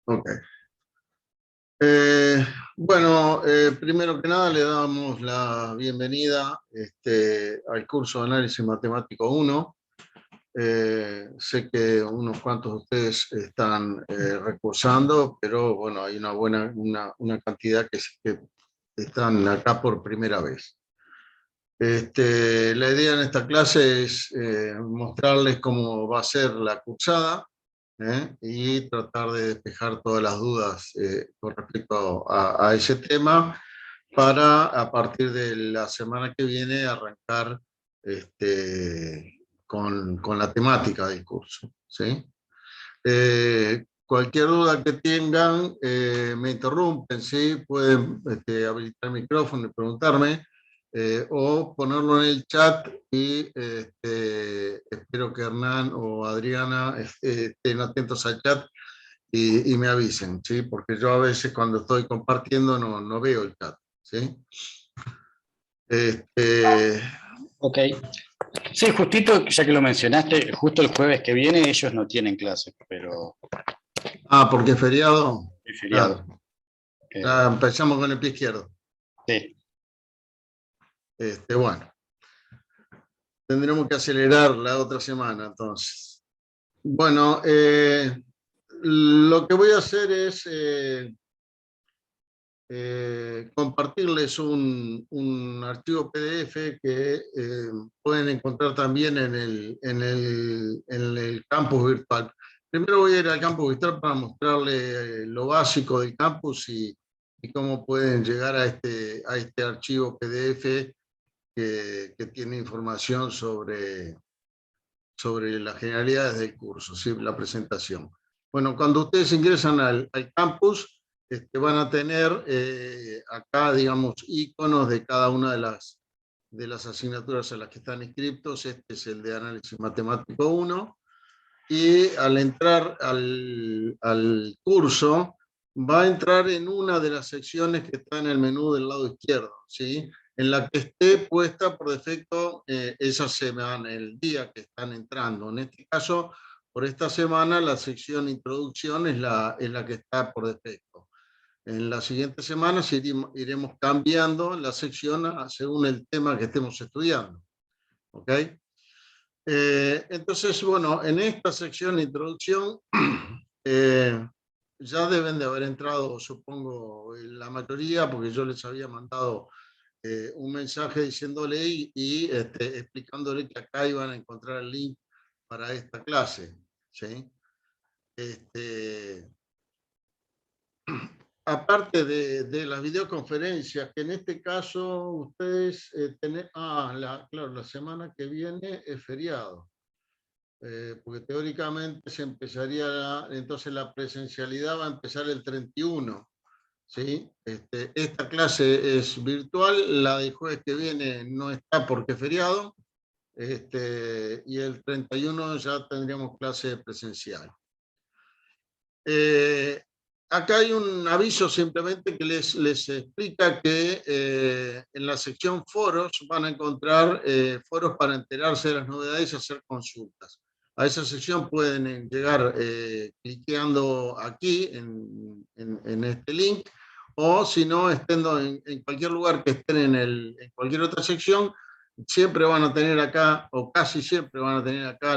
Ok. Bueno, primero que nada le damos la bienvenida al curso de Análisis Matemático 1. Sé que unos cuantos de ustedes están recursando, pero bueno, hay una cantidad que están acá por primera vez. La idea en esta clase es mostrarles cómo va a ser la cursada, y tratar de despejar todas las dudas con respecto a ese tema para a partir de la semana que viene arrancar con la temática del curso, ¿sí? Cualquier duda que tengan, me interrumpen, ¿sí? Pueden habilitar el micrófono y preguntarme, o ponerlo en el chat y espero que Hernán o Adriana estén atentos al chat y me avisen, ¿sí? Porque yo a veces cuando estoy compartiendo no veo el chat, ¿sí? Este, Ok. Sí, justito, ya que lo mencionaste, justo el jueves que viene ellos no tienen clases, pero porque es feriado, es claro. feriado. Ya empezamos con el pie izquierdo. Sí. Bueno, tendremos que acelerar la otra semana, entonces. Bueno, lo que voy a hacer es compartirles un archivo PDF que pueden encontrar también en el campus virtual. Primero voy a ir al campus virtual para mostrarles lo básico del campus y cómo pueden llegar a este archivo PDF que tiene información sobre las generalidades del curso, ¿sí? La presentación. Bueno, cuando ustedes ingresan al campus, van a tener acá, digamos, iconos de cada una de las asignaturas a las que están inscritos. Este es el de Análisis Matemático 1. Y al entrar al curso, va a entrar en una de las secciones que está en el menú del lado izquierdo, ¿sí? En la que esté puesta por defecto esa semana, el día que están entrando. En este caso, por esta semana, la sección Introducción es la que está por defecto. En las siguientes semanas iremos cambiando la sección según el tema que estemos estudiando. ¿Ok? Entonces, bueno, en esta sección de introducción ya deben de haber entrado, supongo, la mayoría, porque yo les había mandado un mensaje diciéndole y explicándole que acá iban a encontrar el link para esta clase, ¿sí? Aparte de las videoconferencias, que en este caso ustedes tienen, claro, la semana que viene es feriado. Porque teóricamente se empezaría, entonces la presencialidad va a empezar el 31, ¿sí? Esta clase es virtual, la del jueves que viene no está porque es feriado, y el 31 ya tendríamos clase presencial. Acá hay un aviso simplemente que les explica que en la sección foros van a encontrar foros para enterarse de las novedades y hacer consultas. A esa sección pueden llegar cliqueando aquí en este link, o si no, estando en cualquier lugar que estén en cualquier otra sección, siempre van a tener acá, o casi siempre van a tener acá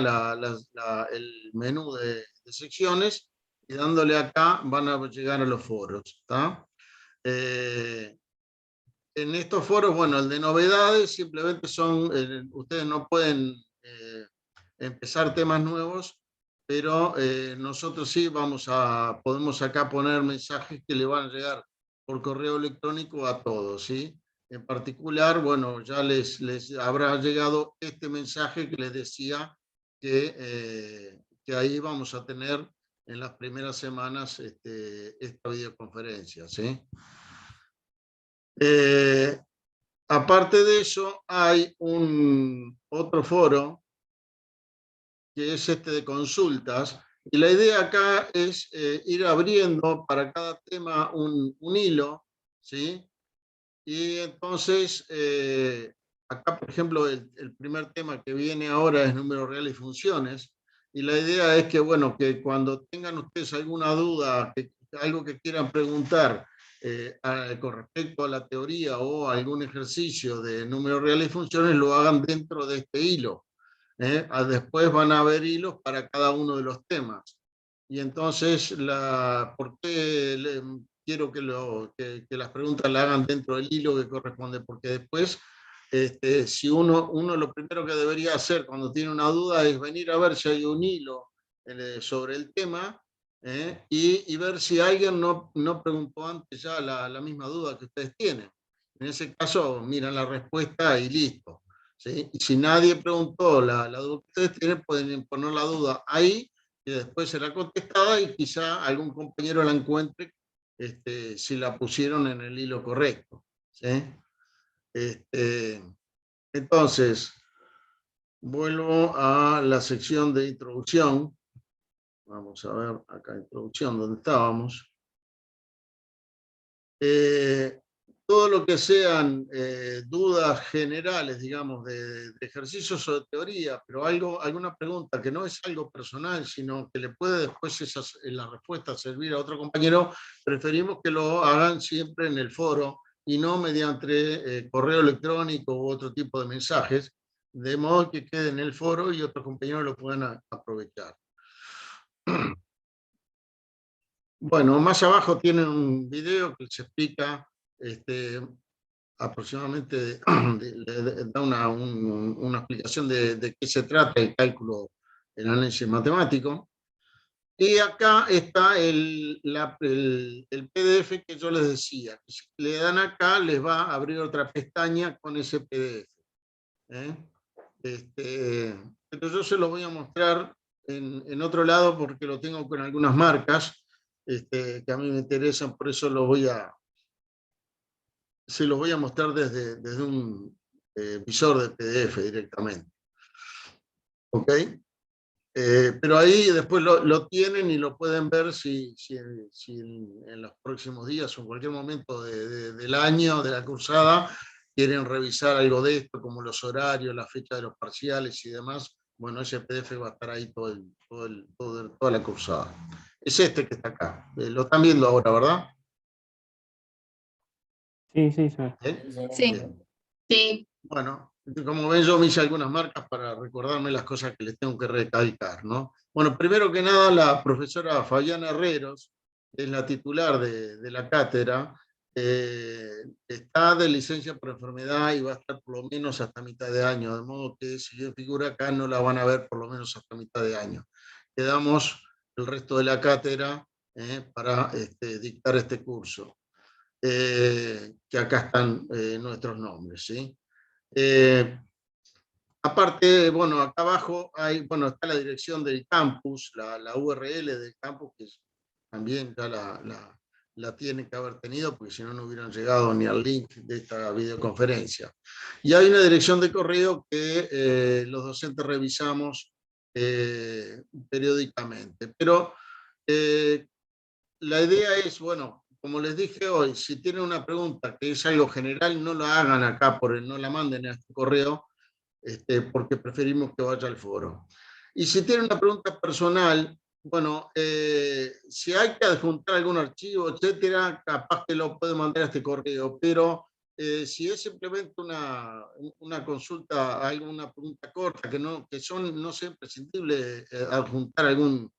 el menú de secciones, y dándole acá van a llegar a los foros. ¿Está? En estos foros, bueno, el de novedades simplemente ustedes no pueden empezar temas nuevos, pero nosotros sí podemos acá poner mensajes que le van a llegar por correo electrónico a todos, ¿sí? En particular, bueno, ya les habrá llegado este mensaje que les decía que ahí vamos a tener en las primeras semanas esta videoconferencia, ¿sí? Aparte de eso, hay otro foro que es de consultas, y la idea acá es ir abriendo para cada tema un hilo, ¿sí? Y entonces, acá, por ejemplo, el primer tema que viene ahora es números reales y funciones. Y la idea es que, bueno, que cuando tengan ustedes alguna duda, que algo que quieran preguntar con respecto a la teoría o algún ejercicio de números reales y funciones, lo hagan dentro de este hilo. Después van a haber hilos para cada uno de los temas. Y entonces, ¿por qué quiero que las preguntas las hagan dentro del hilo que corresponde? Porque después, si uno lo primero que debería hacer cuando tiene una duda es venir a ver si hay un hilo sobre el tema, y ver si alguien no preguntó antes ya la misma duda que ustedes tienen. En ese caso, miran la respuesta y listo. ¿Sí? Y si nadie preguntó la duda que ustedes tienen, pueden poner la duda ahí y después será contestada y quizá algún compañero la encuentre si la pusieron en el hilo correcto. ¿Sí? Entonces, vuelvo a la sección de introducción. Vamos a ver acá, introducción, donde estábamos. Todo lo que sean dudas generales, digamos, de ejercicios o de teoría, pero alguna pregunta que no es algo personal, sino que le puede después la respuesta servir a otro compañero, preferimos que lo hagan siempre en el foro y no mediante correo electrónico u otro tipo de mensajes, de modo que quede en el foro y otros compañeros lo puedan aprovechar. Bueno, más abajo tienen un video que se explica aproximadamente, da una explicación de qué se trata el cálculo, el análisis matemático. Y acá está el PDF que yo les decía. Si le dan acá, les va a abrir otra pestaña con ese PDF. Pero yo se lo voy a mostrar en otro lado porque lo tengo con algunas marcas que a mí me interesan, por eso se los voy a mostrar desde un visor de PDF directamente. ¿Ok? Pero ahí después lo tienen y lo pueden ver si en los próximos días o en cualquier momento del año, de la cursada, quieren revisar algo de esto, como los horarios, la fecha de los parciales y demás. Bueno, ese PDF va a estar ahí toda la cursada. Es este que está acá. Lo están viendo ahora, ¿verdad? Sí, sí, sí. Sí. Bien. Sí. Bueno, como ven, yo me hice algunas marcas para recordarme las cosas que les tengo que recalcar, ¿no? Bueno, primero que nada, la profesora Fabiana Herreros, que es la titular de la cátedra, está de licencia por enfermedad y va a estar por lo menos hasta mitad de año, de modo que si bien figura acá, no la van a ver por lo menos hasta mitad de año. Quedamos el resto de la cátedra para dictar este curso. Que acá están nuestros nombres, ¿sí? Aparte, bueno, acá abajo está la dirección del campus, la URL del campus, que también ya la tienen que haber tenido, porque si no, no hubieran llegado ni al link de esta videoconferencia. Y hay una dirección de correo que los docentes revisamos periódicamente. Pero la idea es, bueno, como les dije hoy, si tienen una pregunta que es algo general, no la hagan acá, no la manden a este correo, porque preferimos que vaya al foro. Y si tienen una pregunta personal, bueno, si hay que adjuntar algún archivo, etcétera, capaz que lo pueden mandar a este correo, pero si es simplemente una consulta, alguna pregunta corta, que no sea imprescindible adjuntar algún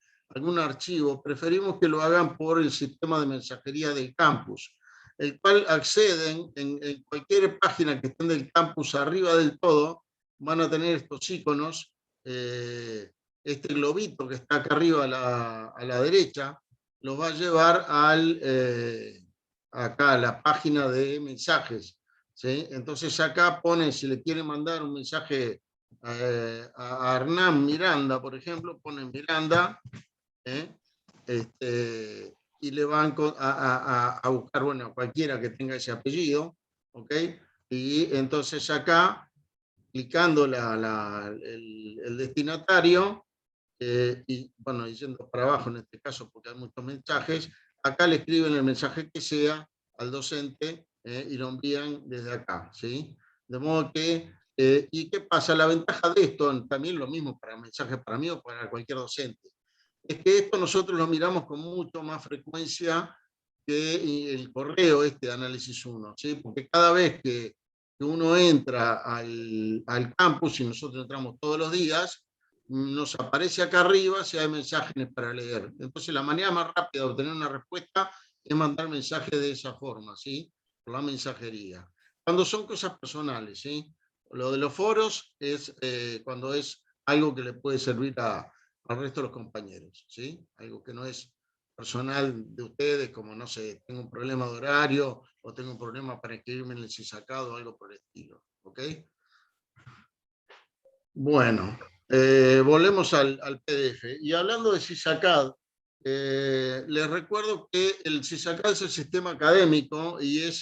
archivo, preferimos que lo hagan por el sistema de mensajería del campus, el cual acceden en cualquier página que estén del campus arriba del todo, van a tener estos iconos, este globito que está acá arriba a la derecha, los va a llevar acá a la página de mensajes. ¿Sí? Entonces acá ponen, si le quieren mandar un mensaje a Hernán Miranda, por ejemplo, ponen Miranda, y le van a buscar, bueno, cualquiera que tenga ese apellido, ¿ok? Y entonces acá, clicando el destinatario, y bueno, yendo para abajo en este caso porque hay muchos mensajes, acá le escriben el mensaje que sea al docente y lo envían desde acá, ¿sí? De modo que, ¿y qué pasa? La ventaja de esto, también lo mismo para mensajes para mí o para cualquier docente, es que esto nosotros lo miramos con mucho más frecuencia que el correo de Análisis 1, ¿sí? Porque cada vez que uno entra al campus, y nosotros entramos todos los días, nos aparece acá arriba si hay mensajes para leer. Entonces la manera más rápida de obtener una respuesta es mandar mensajes de esa forma, ¿sí? Por la mensajería. Cuando son cosas personales, ¿sí? Lo de los foros es cuando es algo que le puede servir al resto de los compañeros, ¿sí? Algo que no es personal de ustedes, como no sé, tengo un problema de horario o tengo un problema para inscribirme en el CISACAD o algo por el estilo, ¿ok? Bueno, volvemos al PDF. Y hablando de CISACAD, les recuerdo que el CISACAD es el sistema académico y es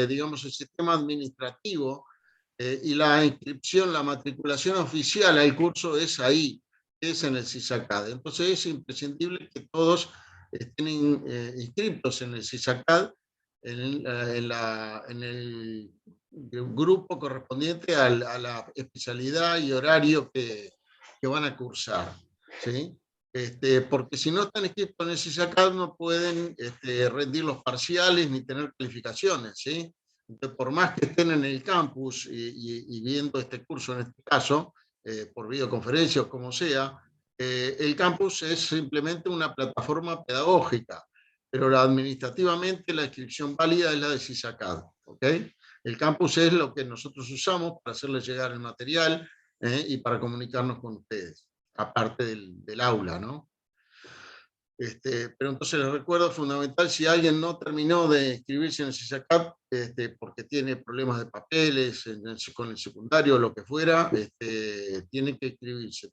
digamos, el sistema administrativo, y la inscripción, la matriculación oficial al curso es ahí, es en el CISACAD. Entonces es imprescindible que todos estén inscritos en el CISACAD, en el grupo correspondiente a la especialidad y horario que van a cursar, ¿sí? Porque si no están inscritos en el CISACAD no pueden rendir los parciales ni tener calificaciones, ¿sí? Entonces, por más que estén en el campus y viendo este curso en este caso, por videoconferencia o como sea, el campus es simplemente una plataforma pedagógica, pero administrativamente la inscripción válida es la de CISACAD, ¿ok? El campus es lo que nosotros usamos para hacerles llegar el material y para comunicarnos con ustedes, aparte del aula, ¿no? Pero entonces les recuerdo, fundamental, si alguien no terminó de inscribirse en el CISACAD porque tiene problemas de papeles con el secundario o lo que fuera, tiene que inscribirse,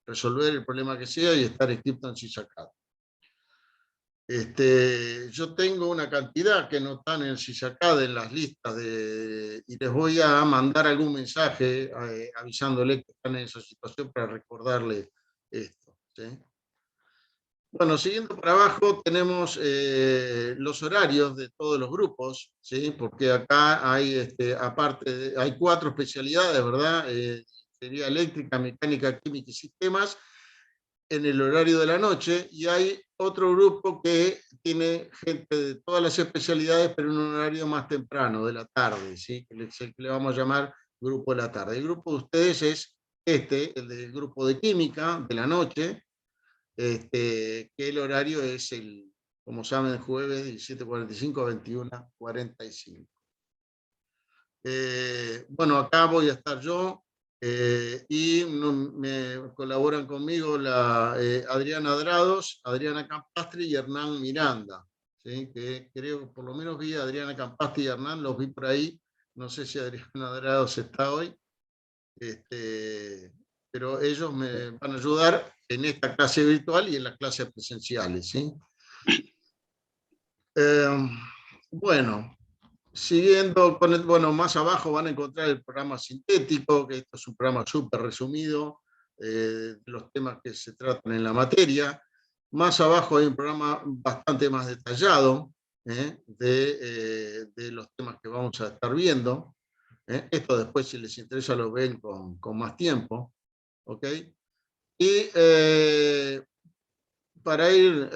resolver el problema que sea y estar inscrito en CISACAD. Yo tengo una cantidad que no están en el CISACAD en las listas y les voy a mandar algún mensaje avisándoles que están en esa situación para recordarles esto, ¿sí? Bueno, siguiendo para abajo tenemos los horarios de todos los grupos, ¿sí? Porque acá hay, hay 4 especialidades, ¿verdad? Ingeniería eléctrica, mecánica, química y sistemas en el horario de la noche, y hay otro grupo que tiene gente de todas las especialidades, pero en un horario más temprano, de la tarde, ¿sí? Que le vamos a llamar grupo de la tarde. El grupo de ustedes es el del grupo de química, de la noche, que el horario es como saben, el jueves 17:45 a 21:45. Bueno, acá voy a estar yo y me colaboran conmigo Adriana Drados, Adriana Campastri y Hernán Miranda, ¿sí? Que creo que por lo menos vi a Adriana Campastri y Hernán, los vi por ahí, no sé si Adriana Drados está hoy, pero ellos me van a ayudar en esta clase virtual y en las clases presenciales, ¿sí? Bueno, siguiendo con bueno, más abajo van a encontrar el programa sintético, que esto es un programa súper resumido de los temas que se tratan en la materia. Más abajo hay un programa bastante más detallado de los temas que vamos a estar viendo. Esto después, si les interesa, lo ven con más tiempo. ¿Ok? Y para ir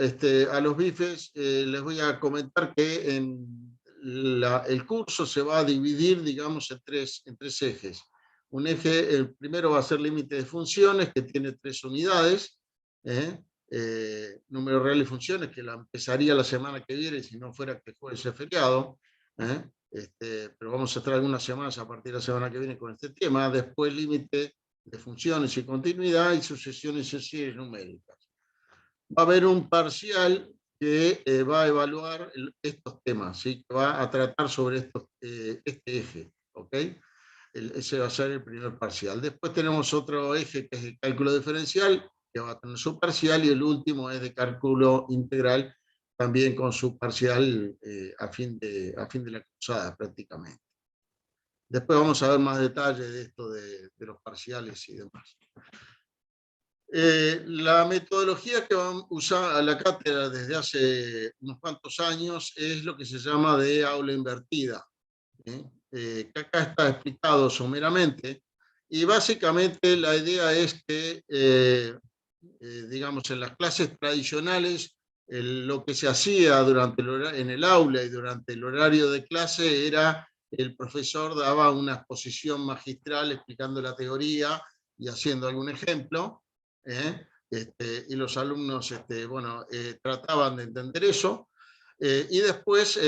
a los bifes, les voy a comentar que el curso se va a dividir, digamos, en tres ejes. Un eje, el primero va a ser límite de funciones, que tiene 3 unidades, número real y funciones, que la empezaría la semana que viene, si no fuera que fuese feriado, pero vamos a estar algunas semanas a partir de la semana que viene con este tema. Después límite de funciones y continuidad, y sucesiones y series numéricas. Va a haber un parcial que va a evaluar estos temas, ¿sí? Que va a tratar sobre este eje, ¿ok? Ese va a ser el primer parcial. Después tenemos otro eje que es el cálculo diferencial, que va a tener su parcial, y el último es de cálculo integral, también con su parcial a fin de la cursada prácticamente. Después vamos a ver más detalles de esto de los parciales y demás. La metodología que van a usar a la cátedra desde hace unos cuantos años es lo que se llama de aula invertida, que acá está explicado someramente, y básicamente la idea es que digamos, en las clases tradicionales, lo que se hacía en el aula y durante el horario de clase era el profesor daba una exposición magistral explicando la teoría y haciendo algún ejemplo, y los alumnos bueno, trataban de entender eso. Y después,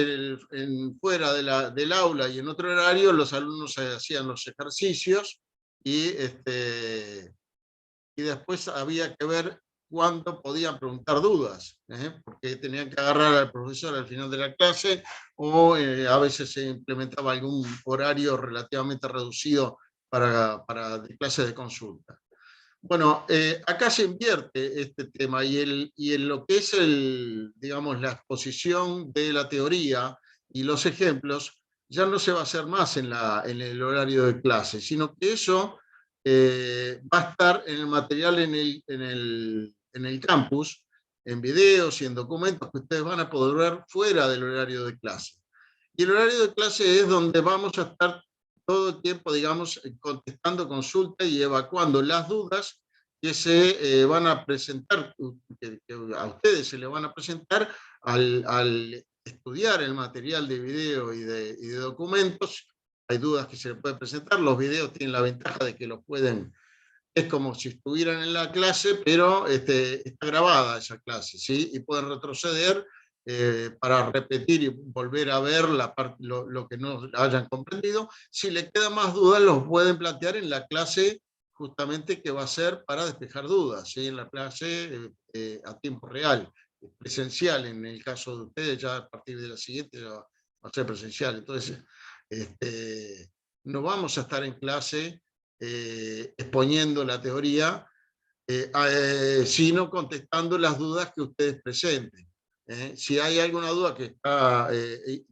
fuera del aula y en otro horario, los alumnos hacían los ejercicios y después había que ver cuándo podían preguntar dudas, porque tenían que agarrar al profesor al final de la clase o a veces se implementaba algún horario relativamente reducido para clases de consulta. Bueno, acá se invierte este tema y en lo que es digamos, la exposición de la teoría y los ejemplos, ya no se va a hacer más en el horario de clase, sino que eso va a estar en el material en el campus, en videos y en documentos que ustedes van a poder ver fuera del horario de clase. Y el horario de clase es donde vamos a estar todo el tiempo, digamos, contestando consultas y evacuando las dudas que se van a presentar, que a ustedes se les van a presentar al estudiar el material de video y de documentos. Hay dudas que se les pueden presentar, los videos tienen la ventaja de que los pueden, es como si estuvieran en la clase, pero está grabada esa clase, ¿sí? Y pueden retroceder para repetir y volver a ver lo que no hayan comprendido. Si le quedan más dudas, los pueden plantear en la clase justamente que va a ser para despejar dudas, ¿sí? En la clase a tiempo real, presencial, en el caso de ustedes, ya a partir de la siguiente ya va a ser presencial. Entonces, no vamos a estar en clase exponiendo la teoría, sino contestando las dudas que ustedes presenten. Si hay alguna duda que está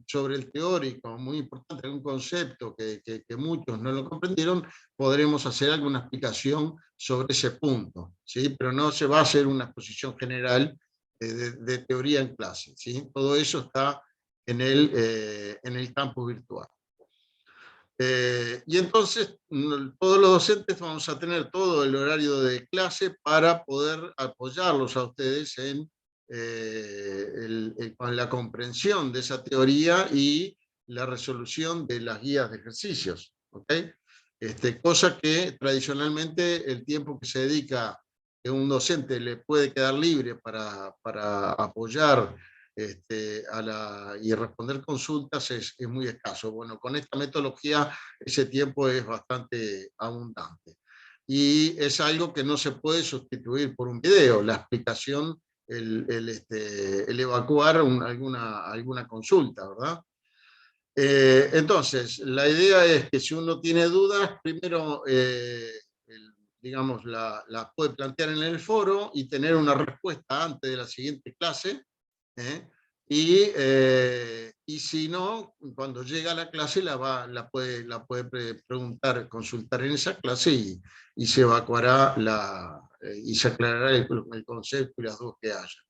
sobre el teórico, muy importante, algún concepto que muchos no lo comprendieron, podremos hacer alguna explicación sobre ese punto, ¿sí? Pero no se va a hacer una exposición general de teoría en clase, ¿sí? Todo eso está en el campus virtual. Y entonces todos los docentes vamos a tener todo el horario de clase para poder apoyarlos a ustedes en la comprensión de esa teoría y la resolución de las guías de ejercicios, ¿ok? Cosa que tradicionalmente el tiempo que se dedica que un docente le puede quedar libre para apoyar y responder consultas es muy escaso. Bueno, con esta metodología ese tiempo es bastante abundante. Y es algo que no se puede sustituir por un video, la explicación, el evacuar alguna consulta, ¿verdad? Entonces, la idea es que si uno tiene dudas, primero, digamos, la puede plantear en el foro y tener una respuesta antes de la siguiente clase, y si no, cuando llega a la clase la puede preguntar, consultar en esa clase y se evacuará y se aclarará el concepto y las dudas que haya.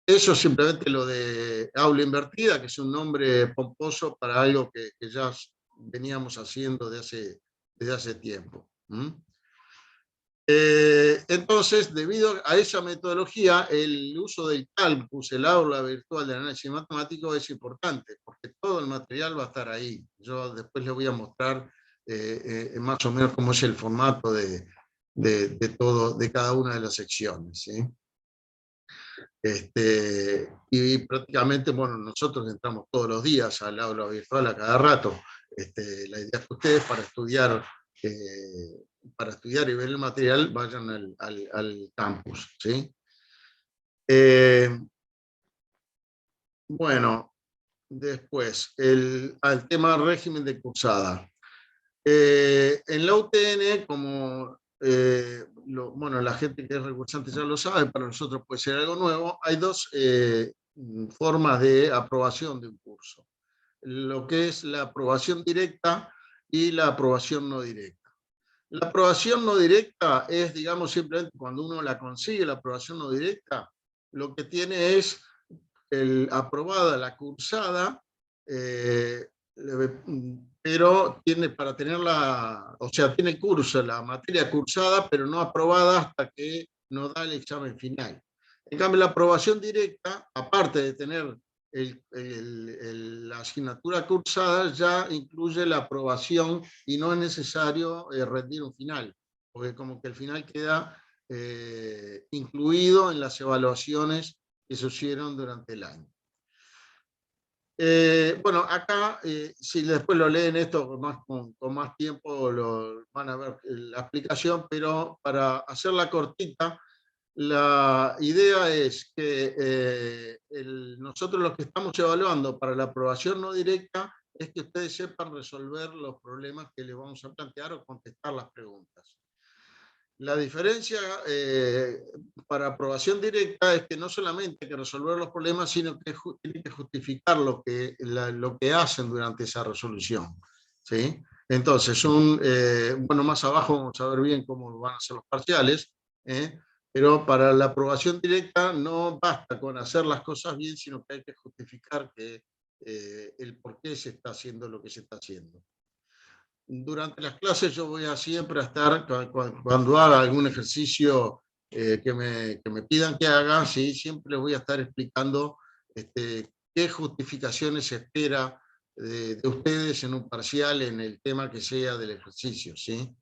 Eso es simplemente lo de aula invertida, que es un nombre pomposo para algo que ya veníamos haciendo desde hace tiempo. Entonces, debido a esa metodología, el uso del campus, el aula virtual de análisis matemático, es importante, porque todo el material va a estar ahí. Yo después les voy a mostrar más o menos cómo es el formato de cada una de las secciones, ¿sí? Y prácticamente, bueno, nosotros entramos todos los días al aula virtual a cada rato. La idea es que ustedes para estudiar y ver el material vayan al campus, ¿sí? Bueno, después, al tema régimen de cursada. En la UTN, como bueno, la gente que es recursante ya lo sabe, para nosotros puede ser algo nuevo, hay dos formas de aprobación de un curso. Lo que es la aprobación directa y la aprobación no directa. La aprobación no directa es, digamos, simplemente cuando uno la consigue, la aprobación no directa, lo que tiene es aprobada la cursada, pero tiene para tenerla, o sea, tiene curso, la materia cursada, pero no aprobada hasta que no da el examen final. En cambio, la aprobación directa, aparte de tener la asignatura cursada, ya incluye la aprobación y no es necesario rendir un final, porque como que el final queda incluido en las evaluaciones que se hicieron durante el año. Bueno, acá, si después lo leen esto con más tiempo, van a ver la explicación, pero para hacerla cortita, la idea es que nosotros lo que estamos evaluando para la aprobación no directa es que ustedes sepan resolver los problemas que les vamos a plantear o contestar las preguntas. La diferencia para aprobación directa es que no solamente hay que resolver los problemas, sino que tienen que justificar lo que hacen durante esa resolución, ¿sí? Entonces, bueno, más abajo vamos a ver bien cómo van a ser los parciales, pero para la aprobación directa no basta con hacer las cosas bien, sino que hay que justificar el por qué se está haciendo lo que se está haciendo. Durante las clases yo voy a siempre a estar, cuando haga algún ejercicio que me pidan que haga, ¿sí? Siempre les voy a estar explicando qué justificaciones se espera de ustedes en un parcial en el tema que sea del ejercicio, ¿sí?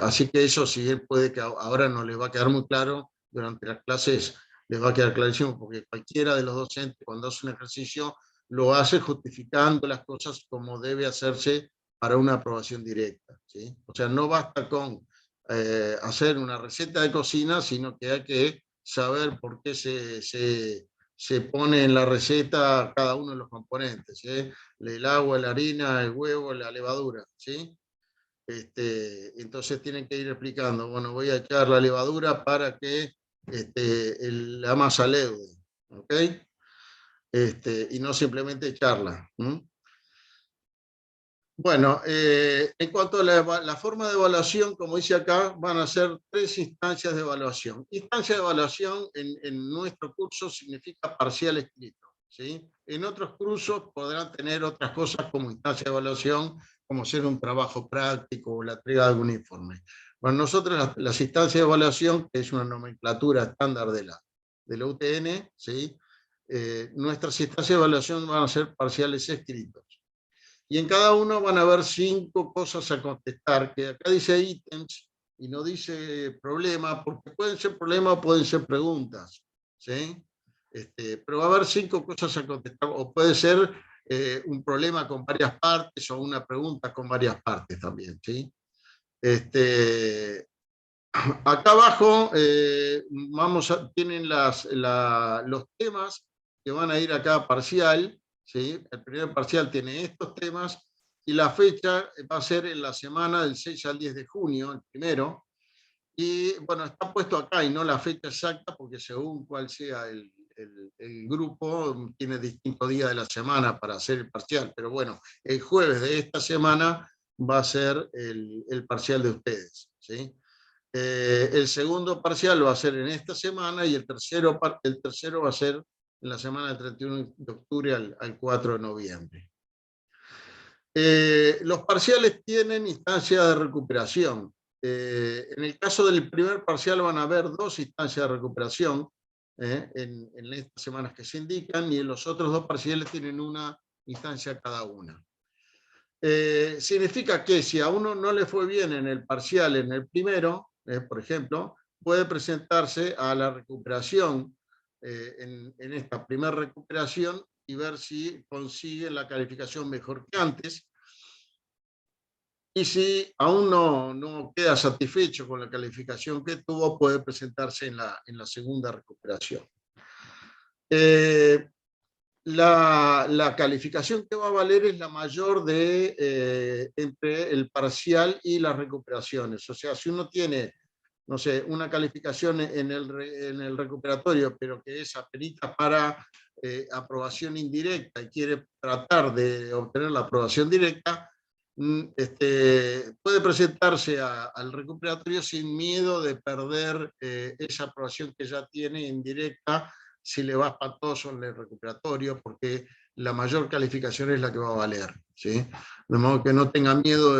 Así que eso, si bien puede que ahora no les va a quedar muy claro, durante las clases les va a quedar clarísimo, porque cualquiera de los docentes cuando hace un ejercicio lo hace justificando las cosas como debe hacerse para una aprobación directa, ¿sí? O sea, no basta con hacer una receta de cocina, sino que hay que saber por qué se pone en la receta cada uno de los componentes, ¿sí? El agua, la harina, el huevo, la levadura, ¿sí? Entonces tienen que ir explicando, bueno, voy a echar la levadura para que la masa leude, ¿ok? Y no simplemente echarla. Bueno, en cuanto a la forma de evaluación, como dice acá, van a ser 3 instancias de evaluación. Instancia de evaluación en nuestro curso significa parcial escrito, ¿sí? En otros cursos podrán tener otras cosas como instancia de evaluación, como ser un trabajo práctico o la entrega de algún informe. Bueno, nosotros las instancias de evaluación, que es una nomenclatura estándar de la UTN, ¿sí? Nuestras instancias de evaluación van a ser parciales escritos. Y en cada uno van a haber 5 cosas a contestar, que acá dice ítems y no dice problema, porque pueden ser problemas o pueden ser preguntas, ¿sí? Pero va a haber 5 cosas a contestar, o puede ser un problema con varias partes o una pregunta con varias partes también, ¿sí? Acá abajo tienen los temas que van a ir a cada parcial, ¿sí? El primer parcial tiene estos temas y la fecha va a ser en la semana del 6 al 10 de junio, el primero. Y bueno, está puesto acá y no la fecha exacta porque según cuál sea el grupo, tiene distintos días de la semana para hacer el parcial. Pero bueno, el jueves de esta semana va a ser el parcial de ustedes, ¿sí? El segundo parcial va a ser en esta semana y el tercero va a ser en la semana del 31 de octubre al 4 de noviembre. Los parciales tienen instancias de recuperación. En el caso del primer parcial van a haber 2 instancias de recuperación en estas semanas que se indican, y en los otros 2 parciales tienen una instancia cada una. Significa que si a uno no le fue bien en el parcial, en el primero, por ejemplo, puede presentarse a la recuperación en esta primera recuperación y ver si consigue la calificación mejor que antes. Y si aún no queda satisfecho con la calificación que tuvo, puede presentarse en la segunda recuperación. La calificación que va a valer es la mayor entre el parcial y las recuperaciones. O sea, si uno tiene, no sé, una calificación en el recuperatorio, pero que es apenita para aprobación indirecta y quiere tratar de obtener la aprobación directa, puede presentarse al recuperatorio sin miedo de perder esa aprobación que ya tiene indirecta si le va espantoso en el recuperatorio, porque la mayor calificación es la que va a valer, ¿sí? De modo que no tengan miedo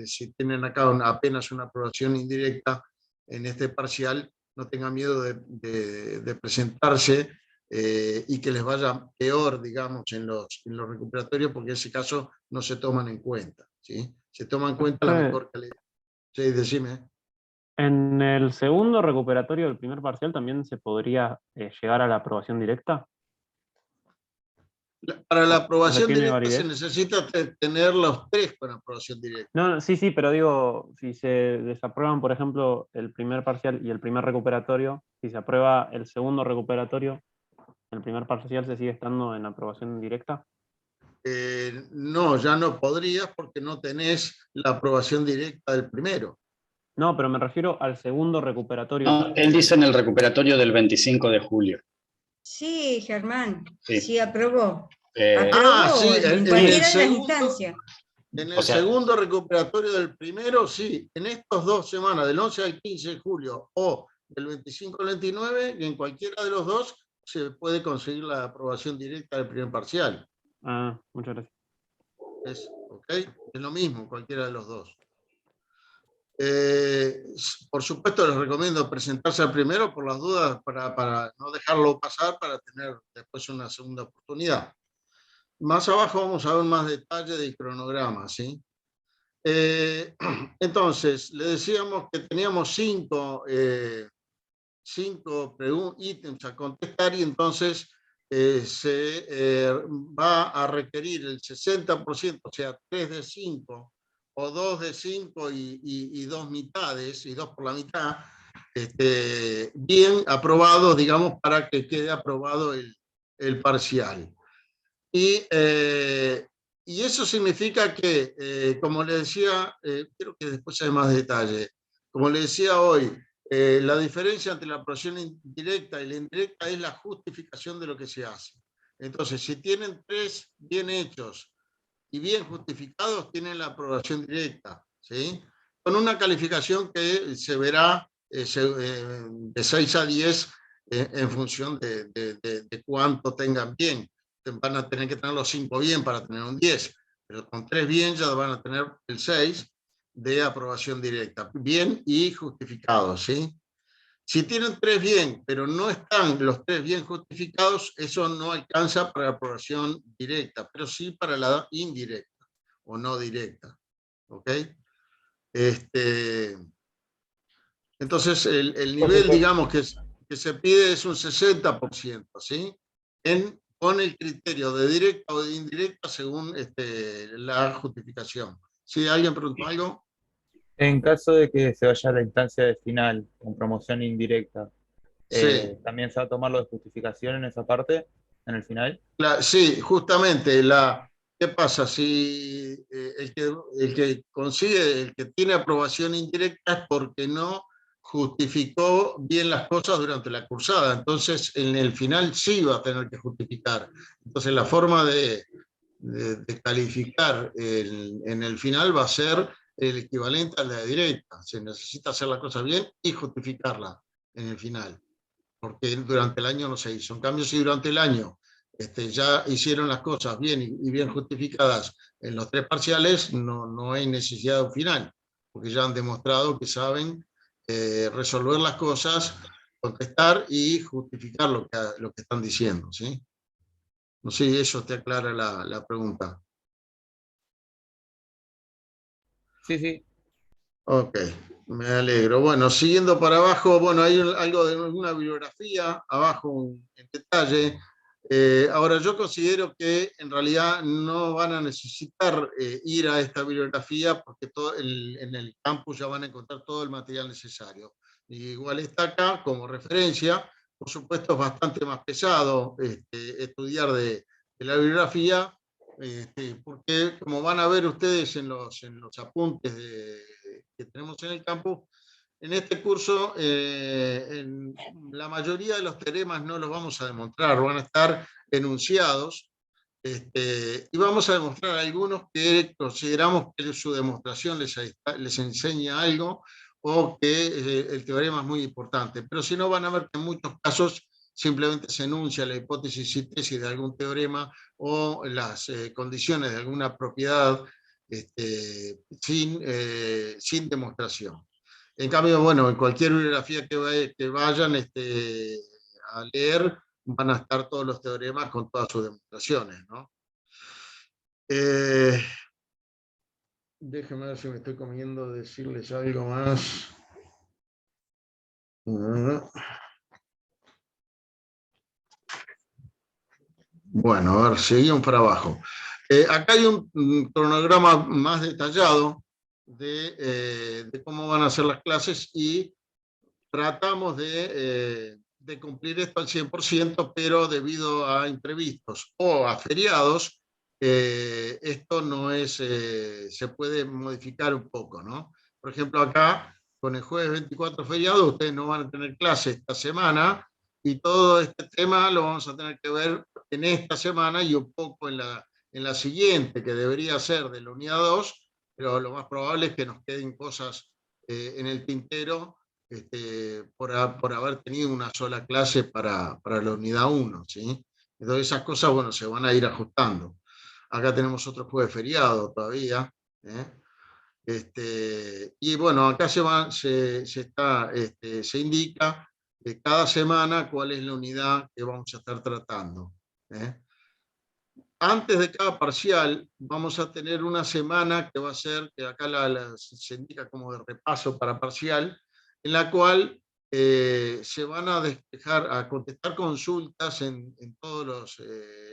si tienen acá apenas una aprobación indirecta en este parcial, no tengan miedo de presentarse y que les vaya peor, digamos, en los recuperatorios, porque en ese caso no se toman en cuenta, ¿sí? Se toma en cuenta la mejor calidad. Sí, decime. ¿En el segundo recuperatorio del primer parcial también se podría llegar a la aprobación directa? Para la ¿O aprobación tiene directa se validez? necesita tener los tres con aprobación directa. No, no, sí, sí, pero digo, si se desaprueban, por ejemplo, el primer parcial y el primer recuperatorio, si se aprueba el segundo recuperatorio, ¿el primer parcial se sigue estando en aprobación directa? No, ya no podrías porque no tenés la aprobación directa del primero. No, pero me refiero al segundo recuperatorio. No, él dice en el recuperatorio del 25 de julio. Sí, Germán, Sí. sí aprobó. Eh, Sí, Aprobó en en el cualquiera de las segundo, instancias. en O el sea- segundo recuperatorio del primero, sí. En estas 2 semanas, del 11 al 15 de julio o del 25 al 29, en cualquiera de los dos se puede conseguir la aprobación directa del primer parcial. Ah, muchas gracias. ¿Ok? Es lo mismo, cualquiera de los dos. Por supuesto, les recomiendo presentarse al primero por las dudas, para no dejarlo pasar, para tener después una segunda oportunidad. Más abajo vamos a ver más detalle del cronograma, ¿sí? Entonces, le decíamos que teníamos cinco ítems a contestar y entonces se va a requerir el 60%, o sea, 3 de 5 o 2 de 5 y 2 mitades, y 2 por la mitad, bien aprobados, digamos, para que quede aprobado el parcial. Y eso significa que, como le decía, creo que después hay más detalle, como le decía hoy, la diferencia entre la aprobación directa y la indirecta es la justificación de lo que se hace. Entonces, si tienen 3 bien hechos y bien justificados, tienen la aprobación directa, ¿sí? Con una calificación que se verá de 6 a 10 en función de cuánto tengan bien. Van a tener que tener los 5 bien para tener un 10, pero con 3 bien ya van a tener el 6 de aprobación directa, bien y justificado, ¿sí? Si tienen 3 bien, pero no están los 3 bien justificados, eso no alcanza para la aprobación directa, pero sí para la indirecta o no directa, ¿ok? Entonces, el nivel, digamos, que se pide es un 60%, ¿sí? Con el criterio de directa o de indirecta según la justificación. ¿Sí? ¿Alguien preguntó algo? En caso de que se vaya a la instancia de final con promoción indirecta, Sí. ¿también se va a tomar lo de justificación en esa parte, en el final? Sí, justamente, ¿qué pasa? Si el que consigue, el que tiene aprobación indirecta es porque no justificó bien las cosas durante la cursada, entonces en el final sí va a tener que justificar. Entonces la forma de calificar en el final va a ser el equivalente a la directa. Se necesita hacer la cosa bien y justificarla en el final, porque durante el año no se hizo. En cambio, si durante el año ya hicieron las cosas bien y bien justificadas en los 3 parciales, no hay necesidad de un final, porque ya han demostrado que saben resolver las cosas, contestar y justificar lo que están diciendo, ¿sí? No sé si eso te aclara la pregunta. Sí, sí. Ok, me alegro. Bueno, siguiendo para abajo, bueno, hay algo de una bibliografía abajo en detalle. Ahora, yo considero que en realidad no van a necesitar ir a esta bibliografía porque en el campus ya van a encontrar todo el material necesario. Igual está acá como referencia. Por supuesto, es bastante más pesado estudiar de la bibliografía, porque como van a ver ustedes en los apuntes que tenemos en el campus, en este curso la mayoría de los teoremas no los vamos a demostrar, van a estar enunciados, y vamos a demostrar algunos que consideramos que su demostración les enseña algo o que el teorema es muy importante, pero si no van a ver que en muchos casos simplemente se enuncia la hipótesis y tesis de algún teorema o las condiciones de alguna propiedad sin demostración. En cambio, bueno, en cualquier bibliografía que vayan a leer, van a estar todos los teoremas con todas sus demostraciones, ¿no? Déjenme ver si me estoy comiendo decirles algo más. Bueno, a ver, seguimos para abajo. Acá hay un cronograma más detallado de cómo van a ser las clases y tratamos de cumplir esto al 100%, pero debido a imprevistos o a feriados, esto no es, se puede modificar un poco, ¿no? Por ejemplo, acá, con el jueves 24 feriado, ustedes no van a tener clase esta semana, y todo este tema lo vamos a tener que ver en esta semana y un poco en la siguiente, que debería ser de la unidad 2, pero lo más probable es que nos queden cosas en el tintero por haber tenido una sola clase para la unidad 1, ¿sí? Entonces esas cosas, bueno, se van a ir ajustando. Acá tenemos otro jueves feriado todavía, y bueno, acá se indica cada semana cuál es la unidad que vamos a estar tratando. Antes de cada parcial vamos a tener una semana que va a ser, que acá se indica como de repaso para parcial, en la cual se van a despejar, a contestar consultas en todas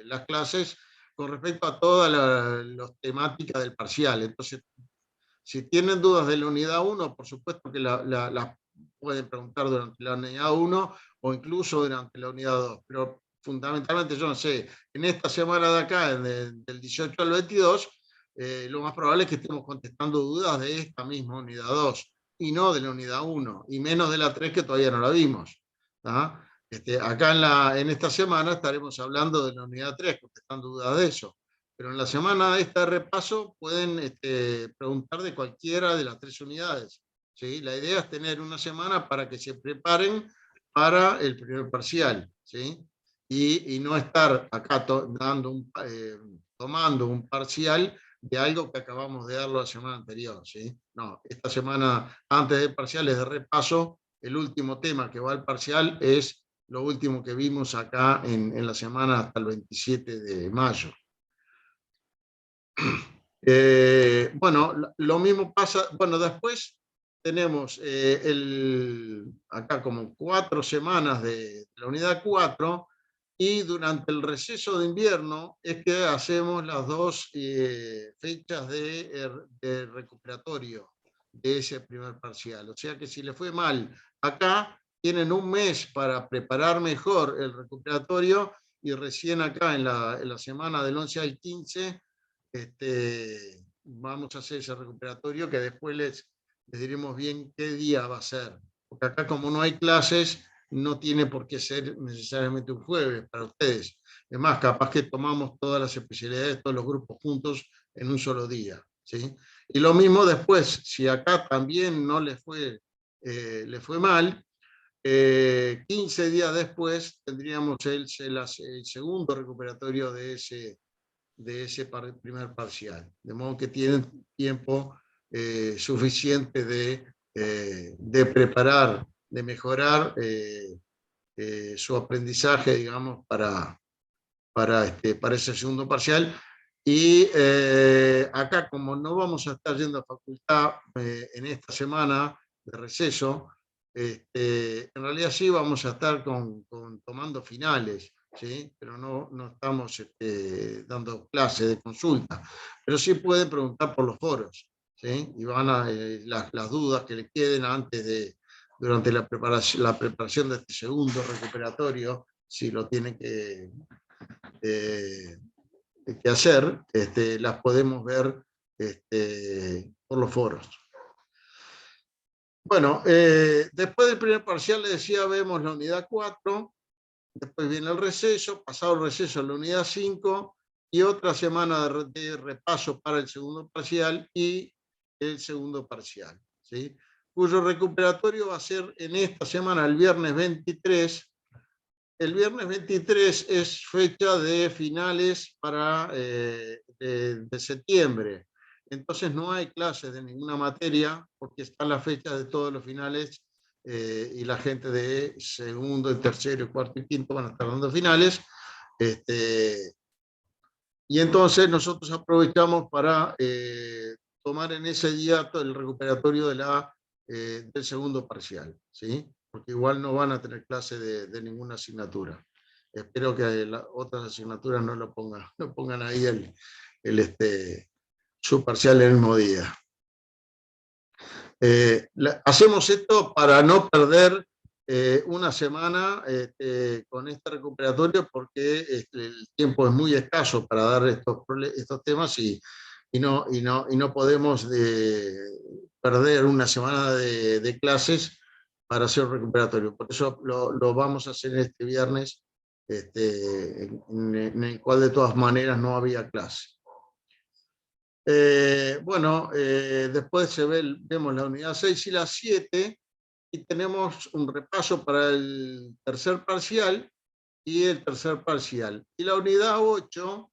las clases con respecto a todas las temáticas del parcial. Entonces, si tienen dudas de la unidad 1, por supuesto que las pueden preguntar durante la unidad 1 o incluso durante la unidad 2, pero fundamentalmente, yo no sé, en esta semana de acá, del 18 al 22, lo más probable es que estemos contestando dudas de esta misma unidad 2 y no de la unidad 1, y menos de la 3 que todavía no la vimos. Acá en esta semana estaremos hablando de la unidad 3, contestando dudas de eso. Pero en la semana de este repaso pueden preguntar de cualquiera de las 3 unidades, ¿sí? La idea es tener una semana para que se preparen para el primer parcial, ¿sí? Y no estar acá tomando un parcial de algo que acabamos de darlo la semana anterior, ¿sí? No, esta semana antes del parcial es de repaso. El último tema que va al parcial es lo último que vimos acá en la semana hasta el 27 de mayo. Bueno, lo mismo pasa, bueno, después tenemos acá como 4 semanas de la unidad 4, y durante el receso de invierno es que hacemos las 2 fechas de recuperatorio de ese primer parcial. O sea que si le fue mal acá, tienen un mes para preparar mejor el recuperatorio, y recién acá en la semana del 11 al 15 vamos a hacer ese recuperatorio, que después les diremos bien qué día va a ser. Porque acá, como no hay clases, no tiene por qué ser necesariamente un jueves para ustedes. Es más, capaz que tomamos todas las especialidades, todos los grupos juntos en un solo día, ¿sí? Y lo mismo después, si acá también no le fue mal, 15 días después tendríamos el segundo recuperatorio de ese primer parcial. De modo que tienen tiempo suficiente de preparar, de mejorar su aprendizaje, digamos, para ese segundo parcial. Y acá, como no vamos a estar yendo a facultad en esta semana de receso, en realidad sí vamos a estar tomando finales, ¿sí? Pero no estamos dando clases de consulta. Pero sí pueden preguntar por los foros, ¿sí? Y van a las dudas que le queden durante la preparación de este segundo recuperatorio, si lo tienen que hacer, las podemos ver por los foros. Bueno, después del primer parcial, les decía, vemos la unidad 4, después viene el receso, pasado el receso la unidad 5, y otra semana de repaso para el segundo parcial y el segundo parcial, ¿sí? Cuyo recuperatorio va a ser en esta semana, el viernes 23, el viernes 23 es fecha de finales de septiembre. Entonces no hay clases de ninguna materia porque están las fechas de todos los finales y la gente de segundo, tercero, cuarto y quinto van a estar dando finales. Y entonces nosotros aprovechamos para tomar en ese día todo el recuperatorio del segundo parcial, ¿sí? Porque igual no van a tener clase de ninguna asignatura. Espero que las otras asignaturas no pongan ahí su parcial el mismo día. Hacemos esto para no perder una semana con este recuperatorio porque el tiempo es muy escaso para dar estos temas y no podemos perder una semana de clases para hacer un recuperatorio. Por eso lo vamos a hacer este viernes, en el cual de todas maneras no había clase. Después vemos la unidad 6 y la 7 y tenemos un repaso para el tercer parcial y el tercer parcial. Y la unidad 8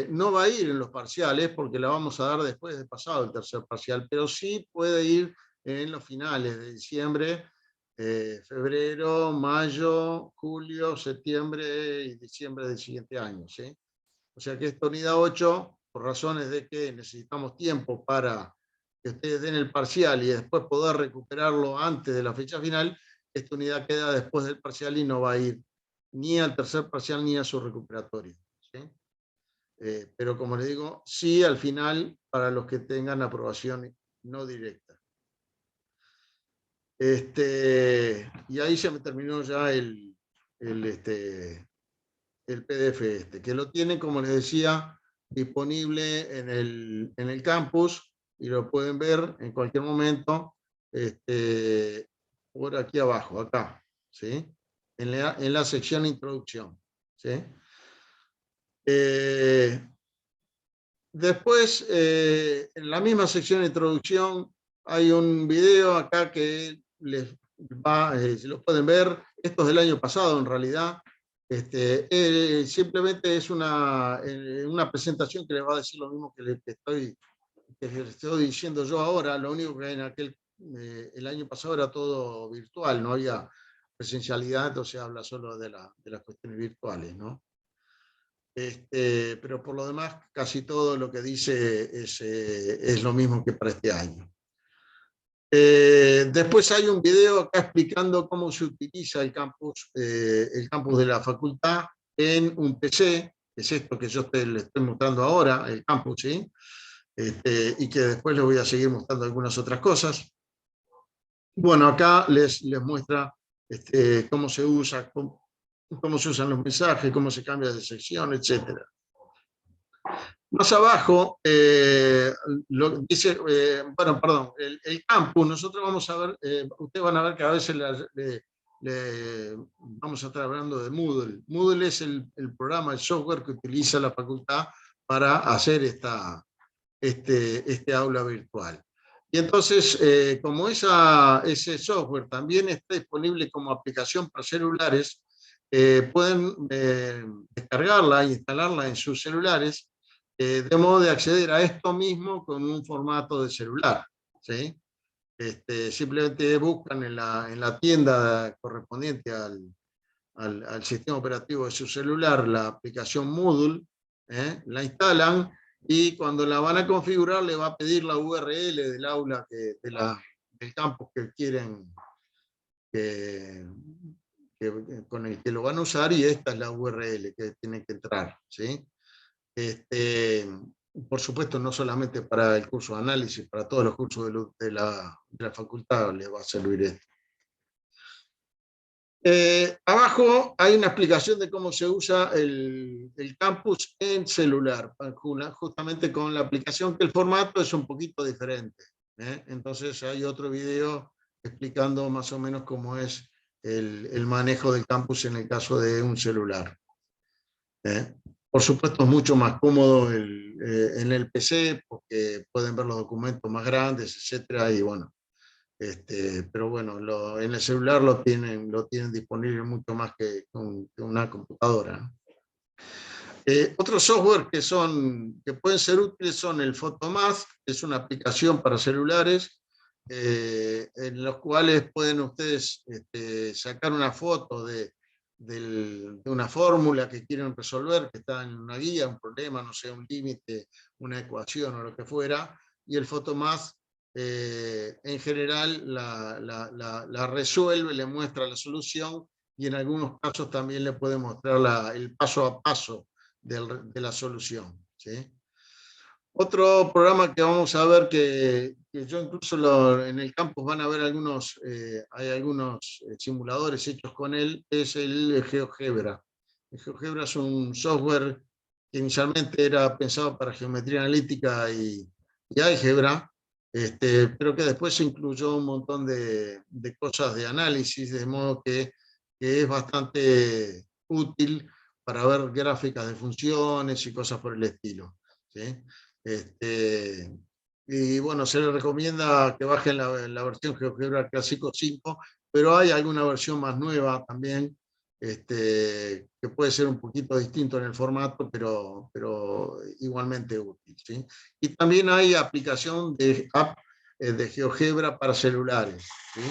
no va a ir en los parciales porque la vamos a dar después de pasado el tercer parcial, pero sí puede ir en los finales de diciembre, febrero, mayo, julio, septiembre y diciembre del siguiente año, ¿sí? O sea que esta unidad 8, por razones de que necesitamos tiempo para que ustedes den el parcial y después poder recuperarlo antes de la fecha final, esta unidad queda después del parcial y no va a ir ni al tercer parcial ni a su recuperatorio, ¿sí? Pero como les digo, sí al final para los que tengan aprobación no directa. Y ahí se me terminó ya el PDF que lo tienen, como les decía, disponible en el campus y lo pueden ver en cualquier momento por aquí abajo, acá, ¿sí? En la sección introducción, ¿sí? Después, en la misma sección de introducción, hay un video acá que si lo pueden ver, esto es del año pasado en realidad. Simplemente es una presentación que les va a decir lo mismo que les estoy diciendo yo ahora. Lo único que el año pasado era todo virtual, no había presencialidad, entonces habla solo de las cuestiones virtuales, ¿no? Pero por lo demás, casi todo lo que dice es lo mismo que para este año. Después hay un video acá explicando cómo se utiliza el campus de la facultad en un PC, que es esto que yo les estoy mostrando ahora, el campus, ¿sí? Y que después les voy a seguir mostrando algunas otras cosas. Bueno, acá les muestra cómo se usa, cómo se usan los mensajes, cómo se cambia de sección, etc. Más abajo, dice, el campus, nosotros vamos a ver, ustedes van a ver que a veces vamos a estar hablando de Moodle. Moodle es el programa, el software que utiliza la facultad para hacer este aula virtual. Y entonces, como ese software también está disponible como aplicación para celulares, pueden descargarla e instalarla en sus celulares, de modo de acceder a esto mismo con un formato de celular, ¿sí? Simplemente buscan en la tienda correspondiente al sistema operativo de su celular la aplicación Moodle, la instalan y cuando la van a configurar le va a pedir la URL del aula, del campus que quieren, con el que lo van a usar, y esta es la URL que tienen que entrar, ¿sí? Por supuesto, no solamente para el curso de análisis, para todos los cursos de la facultad les va a servir esto. Abajo hay una explicación de cómo se usa el campus en celular, justamente con la aplicación, que el formato es un poquito diferente. Entonces hay otro video explicando más o menos cómo es el manejo del campus en el caso de un celular. Por supuesto es mucho más cómodo en el PC porque pueden ver los documentos más grandes, etcétera, y bueno, Pero bueno, en el celular lo tienen disponible mucho más que una computadora, ¿no? Otros software que pueden ser útiles son el Photomask, que es una aplicación para celulares, en los cuales pueden ustedes sacar una foto de una fórmula que quieren resolver, que está en una guía, un problema, no sé, un límite, una ecuación o lo que fuera, y el Photomask en general la resuelve, le muestra la solución, y en algunos casos también le puede mostrar el paso a paso de la solución, ¿sí? Otro programa que vamos a ver, que yo incluso en el campus van a ver hay algunos simuladores hechos con él, es el GeoGebra. El GeoGebra es un software que inicialmente era pensado para geometría analítica y álgebra, pero que después se incluyó un montón de cosas de análisis, de modo que es bastante útil para ver gráficas de funciones y cosas por el estilo, ¿sí? Y bueno, se les recomienda que bajen la versión GeoGebra Clásico 5, pero hay alguna versión más nueva también, que puede ser un poquito distinto en el formato, pero igualmente útil, ¿sí? Y también hay aplicación de app de GeoGebra para celulares, ¿sí?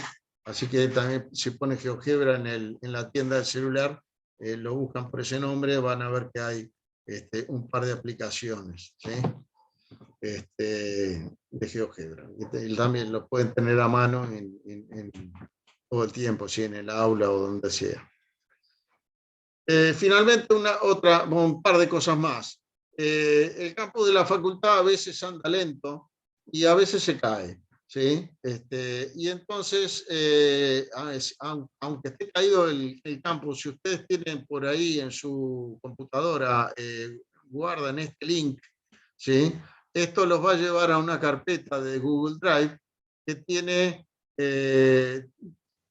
Así que también si pone GeoGebra en la tienda del celular, lo buscan por ese nombre, van a ver que hay un par de aplicaciones, ¿sí? De GeoGebra. Y también lo pueden tener a mano en todo el tiempo, ¿sí? En el aula o donde sea. Finalmente, un par de cosas más. El campo de la facultad a veces anda lento y a veces se cae, ¿sí? Y entonces, aunque esté caído el campus, si ustedes tienen por ahí en su computadora, guardan este link, ¿sí? Esto los va a llevar a una carpeta de Google Drive que tiene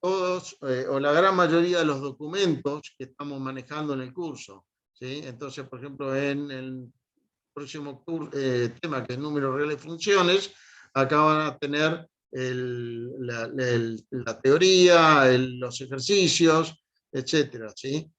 todos o la gran mayoría de los documentos que estamos manejando en el curso, ¿sí? Entonces, por ejemplo, en el próximo tema, que es números reales y funciones, acá van a tener la teoría, los ejercicios, etcétera, ¿sí?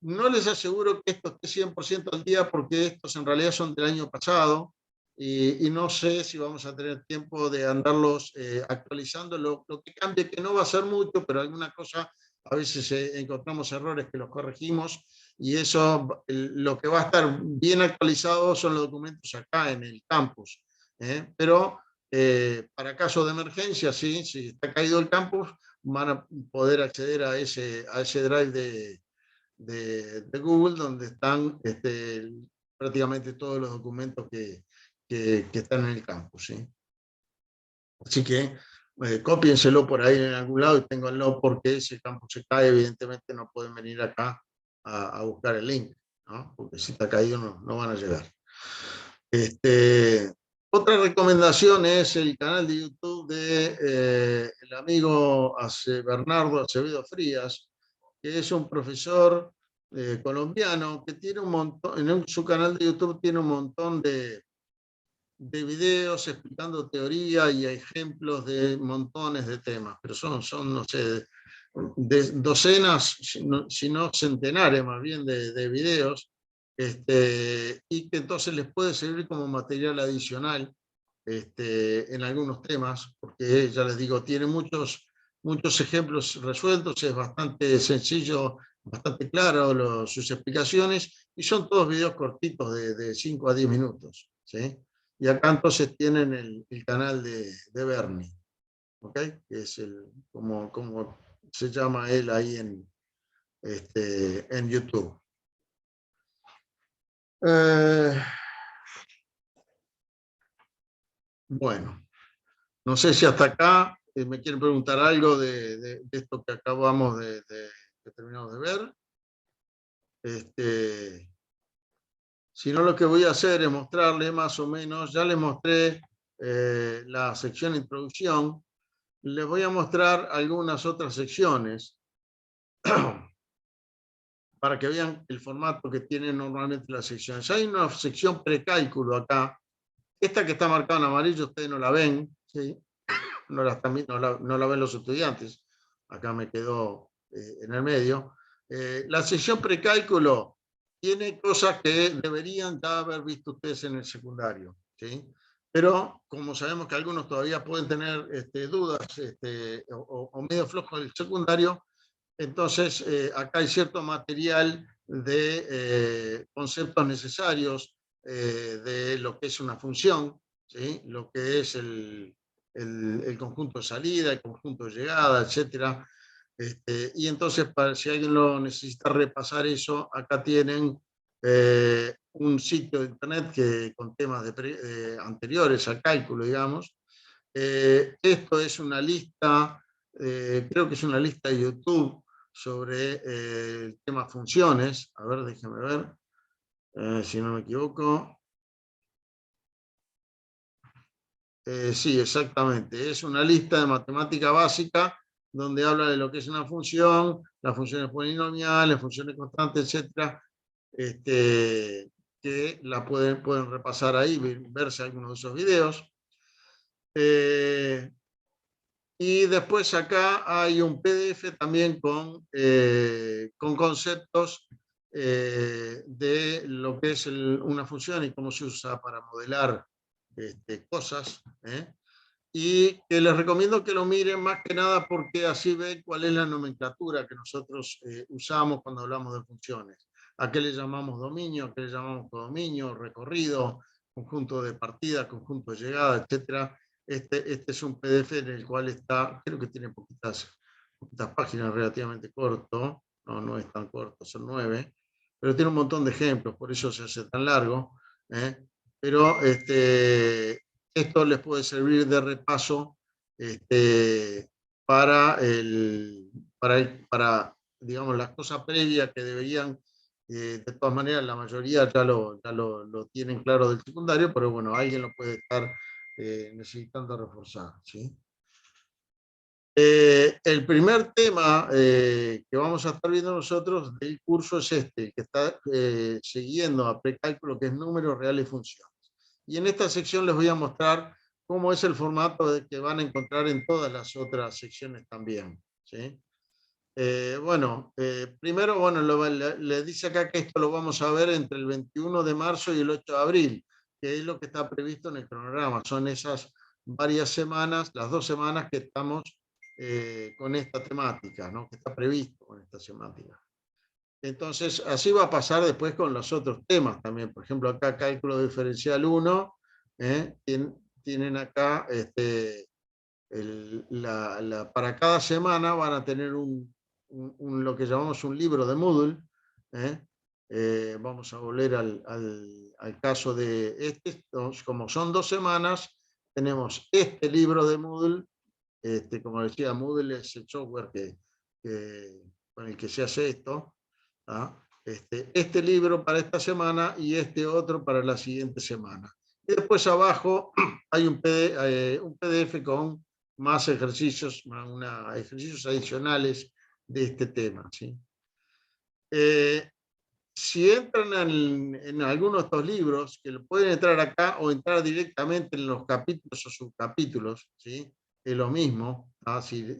No les aseguro que esto esté 100% al día, porque estos en realidad son del año pasado, y no sé si vamos a tener tiempo de andarlos actualizando. Lo que cambie, que no va a ser mucho, pero alguna cosa, a veces encontramos errores que los corregimos, y eso, lo que va a estar bien actualizado son los documentos acá en el campus, pero para caso de emergencia, ¿sí? Si está caído el campus, van a poder acceder a ese drive de Google, donde están prácticamente todos los documentos que están en el campus, ¿sí? Así que cópienselo por ahí en algún lado y ténganlo, porque si el campus se cae, evidentemente no pueden venir acá a buscar el link, ¿no? Porque si está caído no van a llegar. Otra recomendación es el canal de YouTube de el amigo Bernardo Acevedo Frías, que es un profesor colombiano que tiene un montón, en su canal de YouTube tiene un montón de videos explicando teoría y ejemplos de montones de temas, pero son no sé, de docenas, si no centenares más bien de videos, y que entonces les puede servir como material adicional en algunos temas, porque ya les digo, tiene muchos ejemplos resueltos, es bastante sencillo, bastante claro sus explicaciones, y son todos videos cortitos de 5 a 10 minutos, ¿sí? Y acá entonces tienen el canal de Bernie, ¿ok? Que es como se llama él ahí en YouTube. Bueno, no sé si hasta acá me quieren preguntar algo de esto que acabamos que terminamos de ver. Si no, lo que voy a hacer es mostrarle más o menos, ya les mostré la sección de introducción, les voy a mostrar algunas otras secciones para que vean el formato que tienen normalmente las secciones. Hay una sección precálculo acá, esta que está marcada en amarillo ustedes no la ven, ¿sí? no la ven los estudiantes, acá me quedó en el medio. La sección precálculo tiene cosas que deberían ya haber visto ustedes en el secundario, ¿sí? Pero como sabemos que algunos todavía pueden tener dudas o medio flojo del secundario, entonces acá hay cierto material de conceptos necesarios de lo que es una función, ¿sí? Lo que es el conjunto de salida, el conjunto de llegada, etcétera. Y entonces, si alguien lo necesita repasar eso, acá tienen un sitio de internet con temas anteriores al cálculo, digamos. Esto es una lista, creo que es una lista de YouTube sobre el tema funciones. A ver, déjame ver, si no me equivoco. Sí, exactamente. Es una lista de matemática básica donde habla de lo que es una función, las funciones polinomiales, funciones constantes, etcétera, que la pueden repasar ahí, verse algunos de esos videos. Y después acá hay un PDF también con conceptos de lo que es una función y cómo se usa para modelar cosas. Y que les recomiendo que lo miren más que nada porque así ven cuál es la nomenclatura que nosotros usamos cuando hablamos de funciones. ¿A qué le llamamos dominio? ¿A qué le llamamos codominio? Recorrido, conjunto de partida, conjunto de llegada, etcétera. Este es un PDF en el cual está, creo que tiene poquitas páginas, relativamente corto. No es tan corto, son 9. Pero tiene un montón de ejemplos, por eso se hace tan largo. Pero esto les puede servir de repaso para digamos, las cosas previas que deberían, de todas maneras, la mayoría ya lo tienen claro del secundario, pero bueno, alguien lo puede estar necesitando reforzar, ¿sí? El primer tema que vamos a estar viendo nosotros del curso es que está siguiendo a precálculo, que es números reales y funciones. Y en esta sección les voy a mostrar cómo es el formato que van a encontrar en todas las otras secciones también, ¿sí? Primero, bueno, le dice acá que esto lo vamos a ver entre el 21 de marzo y el 8 de abril, que es lo que está previsto en el cronograma. Son esas varias semanas, las 2 semanas que estamos con esta temática, ¿no? Que está previsto con esta temática. Entonces, así va a pasar después con los otros temas también. Por ejemplo, acá cálculo diferencial 1, tienen acá, para cada semana van a tener lo que llamamos un libro de Moodle. Vamos a volver al caso de como son 2 semanas, tenemos este libro de Moodle. Como decía, Moodle es el software con el que se hace esto. Este libro para esta semana y este otro para la siguiente semana. Y después abajo hay un PDF con más ejercicios, ejercicios adicionales de este tema, ¿sí? Si entran en alguno de estos libros, que pueden entrar acá o entrar directamente en los capítulos o subcapítulos, ¿sí? Es lo mismo.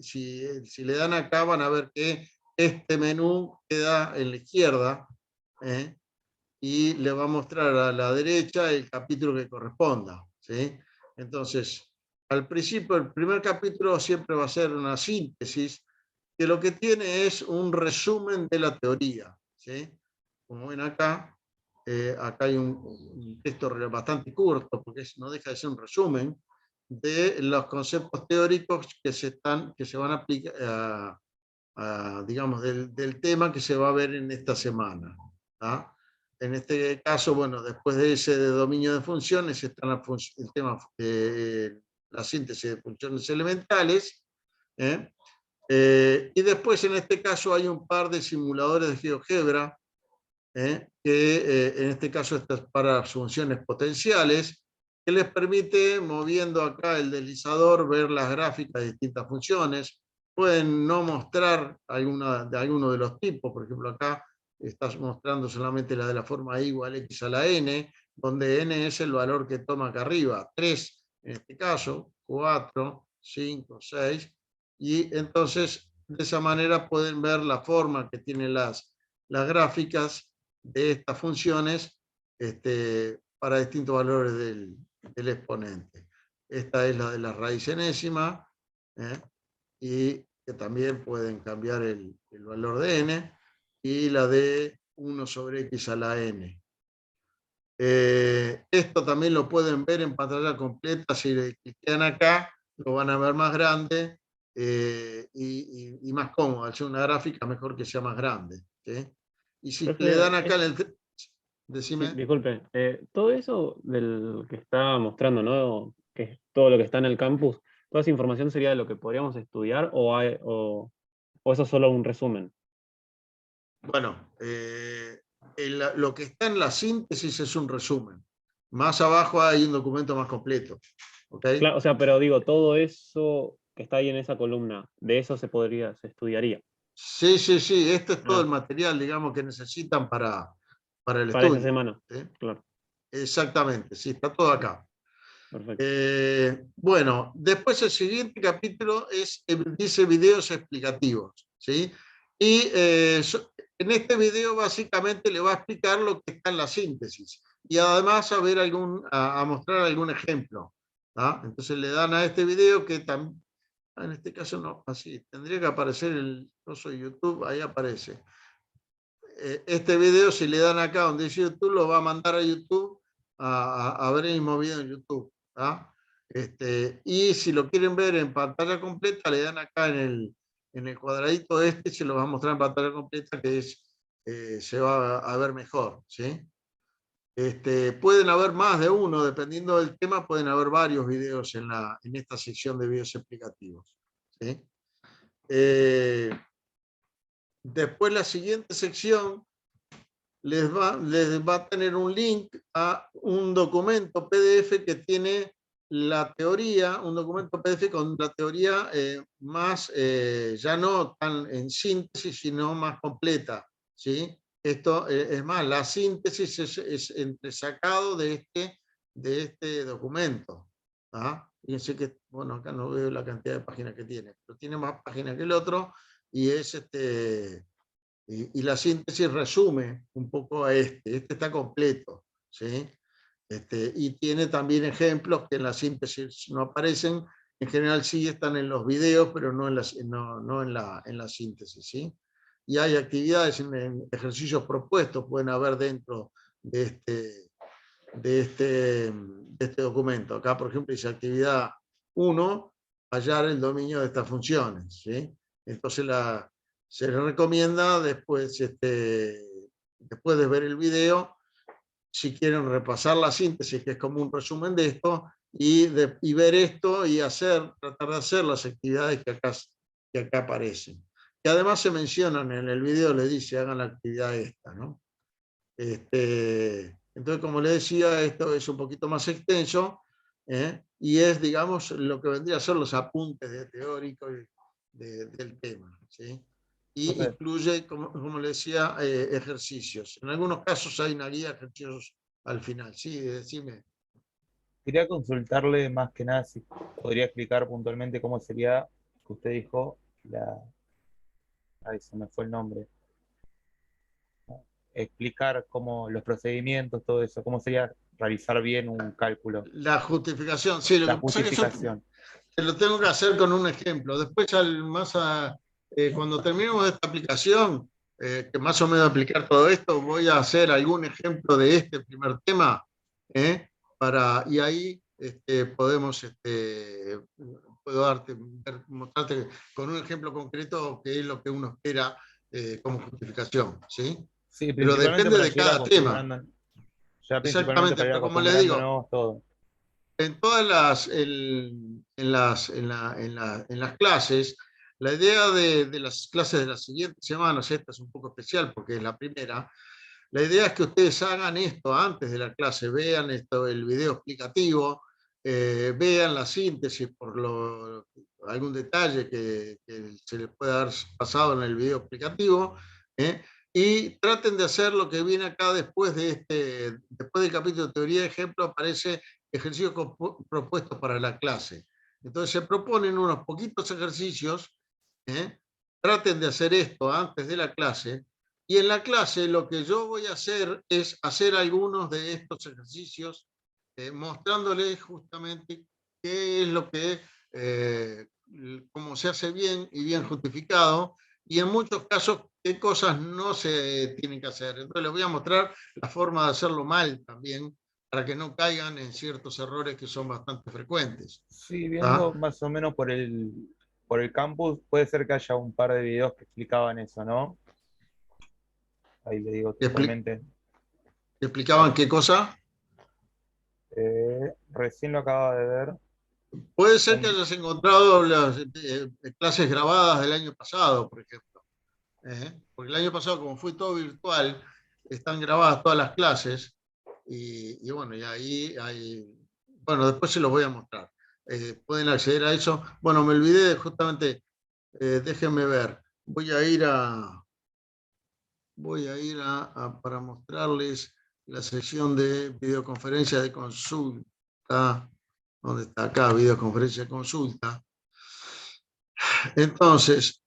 Si le dan acá van a ver que este menú queda en la izquierda, y le va a mostrar a la derecha el capítulo que corresponda, ¿sí? Entonces, al principio, el primer capítulo siempre va a ser una síntesis, que lo que tiene es un resumen de la teoría, ¿sí? Como ven acá, acá hay un texto bastante corto, porque no deja de ser un resumen de los conceptos teóricos que se van a aplicar, digamos, del tema que se va a ver en esta semana. En este caso, bueno, después de ese de dominio de funciones está el tema de la síntesis de funciones elementales. Y después, en este caso, hay un par de simuladores de GeoGebra, que en este caso es para funciones potenciales, que les permite, moviendo acá el deslizador, ver las gráficas de distintas funciones. Pueden no mostrar alguno de los tipos, por ejemplo, acá estás mostrando solamente la de la forma y igual x a la n, donde n es el valor que toma acá arriba, 3 en este caso, 4, 5, 6, y entonces de esa manera pueden ver la forma que tienen las gráficas de estas funciones para distintos valores del exponente. Esta es la de la raíz enésima, y que también pueden cambiar el valor de n, y la de 1 sobre x a la n. Esto también lo pueden ver en pantalla completa. Si le cliquean acá, lo van a ver más grande y más cómodo. Al ser una gráfica, mejor que sea más grande, ¿sí? Y si Profe, le dan acá, decime. sí, disculpe, todo eso del que está mostrando, ¿no? Que es todo lo que está en el campus, ¿toda esa información sería de lo que podríamos estudiar o eso es solo un resumen? Bueno, lo que está en la síntesis es un resumen. Más abajo hay un documento más completo. ¿Ok? Claro, o sea, pero digo, todo eso que está ahí en esa columna, de eso se estudiaría. Sí, sí, sí. Este es todo el Ah, material, digamos, que necesitan para el para esa estudio. semana, ¿Sí? claro, Exactamente, sí, está todo acá. perfecto. Bueno, después el siguiente capítulo dice videos explicativos, ¿sí? Y en este video básicamente le va a explicar lo que está en la síntesis y además a mostrar algún ejemplo. ¿Ah? Entonces le dan a este video que también, en este caso no, así, tendría que aparecer el coso de YouTube, ahí aparece. Este video, si le dan acá donde dice YouTube, lo va a mandar a YouTube a ver el mismo video en YouTube. ¿Ah? Y si lo quieren ver en pantalla completa, le dan acá en el cuadradito se lo va a mostrar en pantalla completa, que se va a ver mejor. ¿Sí? Pueden haber más de uno, dependiendo del tema, pueden haber varios videos en esta sección de videos explicativos. ¿Sí? Después la siguiente sección les va a tener un link a un documento PDF que tiene la teoría, un documento PDF con la teoría más, ya no tan en síntesis, sino más completa. ¿Sí? Esto es más, la síntesis es entresacado de este documento. ¿Ah? Fíjense que, bueno, acá no veo la cantidad de páginas que tiene, pero tiene más páginas que el otro y es y la síntesis resume un poco a este está completo, ¿sí? Y tiene también ejemplos que en la síntesis no aparecen, en general sí están en los videos, pero no en la síntesis, ¿sí? Y hay actividades en ejercicios propuestos, pueden haber dentro de este documento. Acá, por ejemplo, dice actividad 1, hallar el dominio de estas funciones, ¿sí? Entonces se les recomienda después de ver el video, si quieren repasar la síntesis, que es como un resumen de esto, y ver esto y tratar de hacer las actividades que acá aparecen. Que además se mencionan en el video, les dice, hagan la actividad esta, ¿no? Entonces, como les decía, esto es un poquito más extenso, y es, digamos, lo que vendría a ser los apuntes teóricos del tema, ¿sí? Y Profe, incluye, como le decía, ejercicios. En algunos casos hay una guía de ejercicios al final. Sí, decime. quería consultarle más que nada si podría explicar puntualmente cómo sería, que usted dijo, ay, se me fue el nombre. Explicar cómo los procedimientos, todo eso, cómo sería realizar bien un cálculo, La justificación, sí, lo la que pasa es que eso justificación. te lo tengo que hacer con un ejemplo. Después, cuando terminemos esta aplicación, que más o menos aplicar todo esto, voy a hacer algún ejemplo de este primer tema, y ahí puedo mostrarte con un ejemplo concreto qué es lo que uno espera como justificación, ¿sí? Sí, Pero principalmente depende para de seguir cada tema. acostumbrando, ya principalmente Exactamente, para ir pero como les digo, acostumbrándonos todo. en todas en las clases, la idea de las clases de las siguientes semanas, esta es un poco especial porque es la primera, la idea es que ustedes hagan esto antes de la clase, vean el video explicativo, vean la síntesis algún detalle que se les pueda haber pasado en el video explicativo, y traten de hacer lo que viene acá después después del capítulo de teoría de ejemplo, aparece ejercicios propuestos para la clase. Entonces se proponen unos poquitos ejercicios, ¿eh? Traten de hacer esto antes de la clase, y en la clase lo que yo voy a hacer es hacer algunos de estos ejercicios, mostrándoles justamente qué es lo que, cómo se hace bien y bien justificado, y en muchos casos qué cosas no se tienen que hacer. Entonces les voy a mostrar la forma de hacerlo mal también, para que no caigan en ciertos errores que son bastante frecuentes. Sí, viendo ¿Ah? más o menos por el campus, puede ser que haya un par de videos que explicaban eso, ¿no? Ahí le digo ¿Te totalmente. explicaban qué cosa? Recién lo acaba de ver. Puede ser que Un- hayas encontrado las clases grabadas del año pasado, por ejemplo. Porque el año pasado, como fue todo virtual, están grabadas todas las clases. Y bueno, y ahí hay. Bueno, después se los voy a mostrar. Pueden acceder a eso. Bueno, me olvidé de justamente, déjenme ver. Para mostrarles la sección de videoconferencia de consulta. ¿Dónde está acá? Videoconferencia de consulta. Entonces,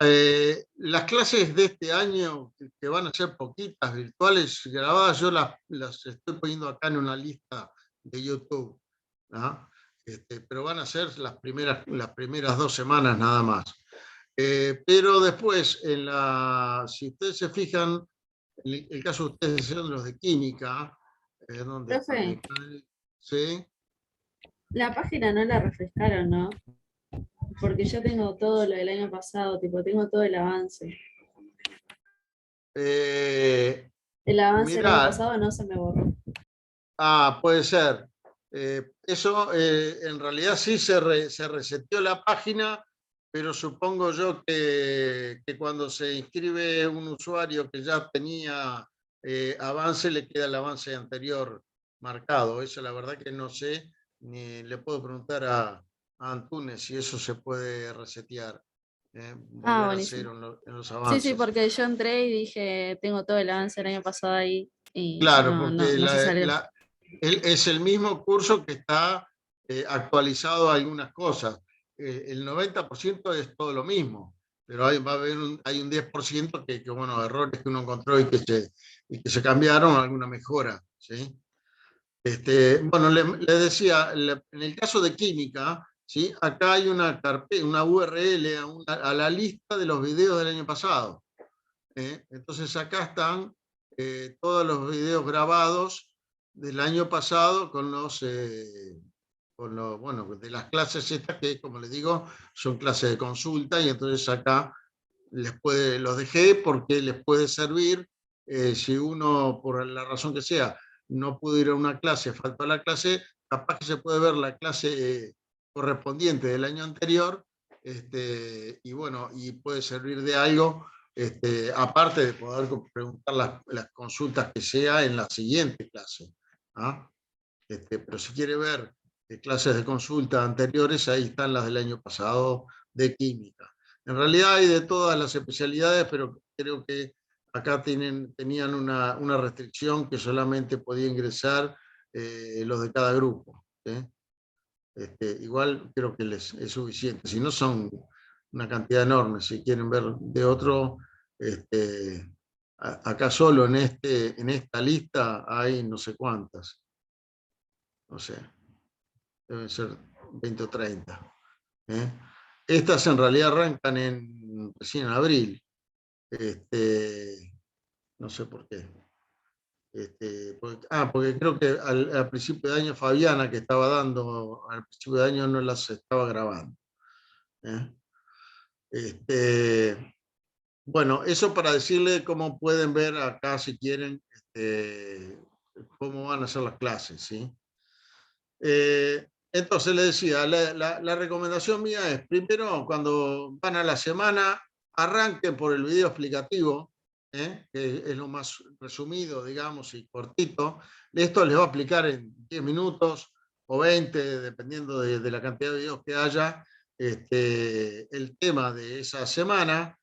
las clases de este año, que van a ser poquitas, virtuales, grabadas, yo las estoy poniendo acá en una lista de YouTube, ¿no? Pero van a ser las primeras 2 semanas nada más. Pero después, si ustedes se fijan, el caso de ustedes son los de química, ¿dónde están? Profe, ¿Sí? la página no la refrescaron, ¿no? Porque yo tengo todo lo del año pasado, tipo, tengo todo el avance. Eh, El avance del año Mirá, pasado no se me borró. puede ser. Eso en realidad sí se reseteó la página, pero supongo yo que cuando se inscribe un usuario que ya tenía avance, le queda el avance anterior marcado. Eso la verdad que no sé, ni le puedo preguntar a Antunes si eso se puede resetear, Ah, volver a buenísimo. cero en los Sí, sí, avances. porque yo entré y dije, tengo todo el avance del año pasado ahí y Claro, no, no, porque no se salió. es el mismo curso que está actualizado a algunas cosas. El 90% es todo lo mismo, pero hay un 10% bueno, errores que uno encontró y que se cambiaron, alguna mejora, ¿sí? Bueno, le decía, en el caso de química, ¿sí? Acá hay una URL a la lista de los videos del año pasado. Entonces acá están todos los videos grabados del año pasado bueno, de las clases estas que, como les digo, son clases de consulta, y entonces acá los dejé porque les puede servir si uno, por la razón que sea, no pudo ir a una clase, faltó a la clase, capaz que se puede ver la clase correspondiente del año anterior, y bueno, y puede servir de algo, aparte de poder preguntar las consultas que sea en la siguiente clase. ¿Ah? Pero si quiere ver clases de consulta anteriores, ahí están las del año pasado de química. En realidad hay de todas las especialidades, pero creo que acá tenían una restricción que solamente podía ingresar los de cada grupo. Igual creo que les es suficiente, si no son una cantidad enorme. Si quieren ver de otro, acá solo en esta lista hay no sé cuántas, no sé, deben ser 20 o 30. Estas en realidad arrancan recién en abril, no sé por qué. Porque creo que al principio de año Fabiana, que estaba dando, al principio de año no las estaba grabando. ¿Eh? Bueno, eso para decirle cómo pueden ver acá, si quieren, cómo van a ser las clases, ¿sí? Entonces le decía, la recomendación mía es, primero, cuando van a la semana, arranquen por el video explicativo, que es lo más resumido, digamos, y cortito. Esto les va a explicar en 10 minutos o 20, dependiendo de la cantidad de videos que haya, el tema de esa semana,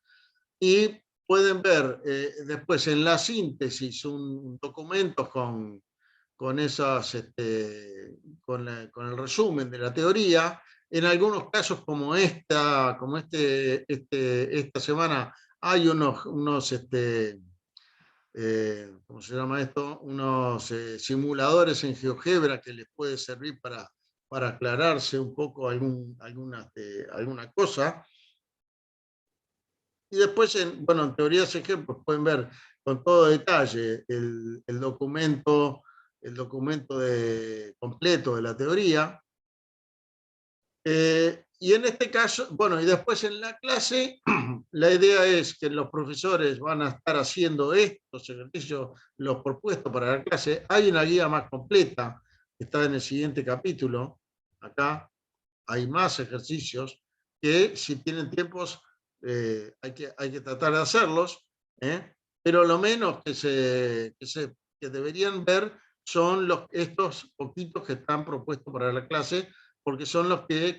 y pueden ver después en la síntesis un documento con el resumen de la teoría, En algunos casos como esta semana, hay unos ¿cómo se llama esto? Unos simuladores en GeoGebra que les puede servir para aclararse un poco alguna cosa. Y después, en teorías ejemplos, pueden ver con todo detalle el documento completo de la teoría. Y en este caso, y después en la clase, la idea es que los profesores van a estar haciendo estos ejercicios, los propuestos para la clase. Hay una guía más completa, que está en el siguiente capítulo. Acá hay más ejercicios que, si tienen tiempos, hay que tratar de hacerlos, pero lo menos que deberían ver son estos poquitos que están propuestos para la clase, porque son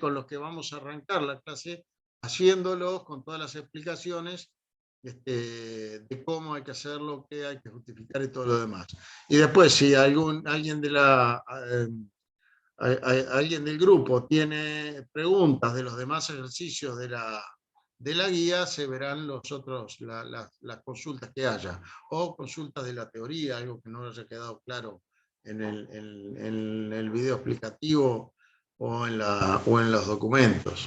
con los que vamos a arrancar la clase, haciéndolos con todas las explicaciones de cómo hay que hacerlo, qué hay que justificar y todo lo demás. Y después, si alguien del grupo tiene preguntas de los demás ejercicios de la guía, se verán las consultas que haya, o consultas de la teoría, algo que no haya quedado claro en el video explicativo o en los documentos.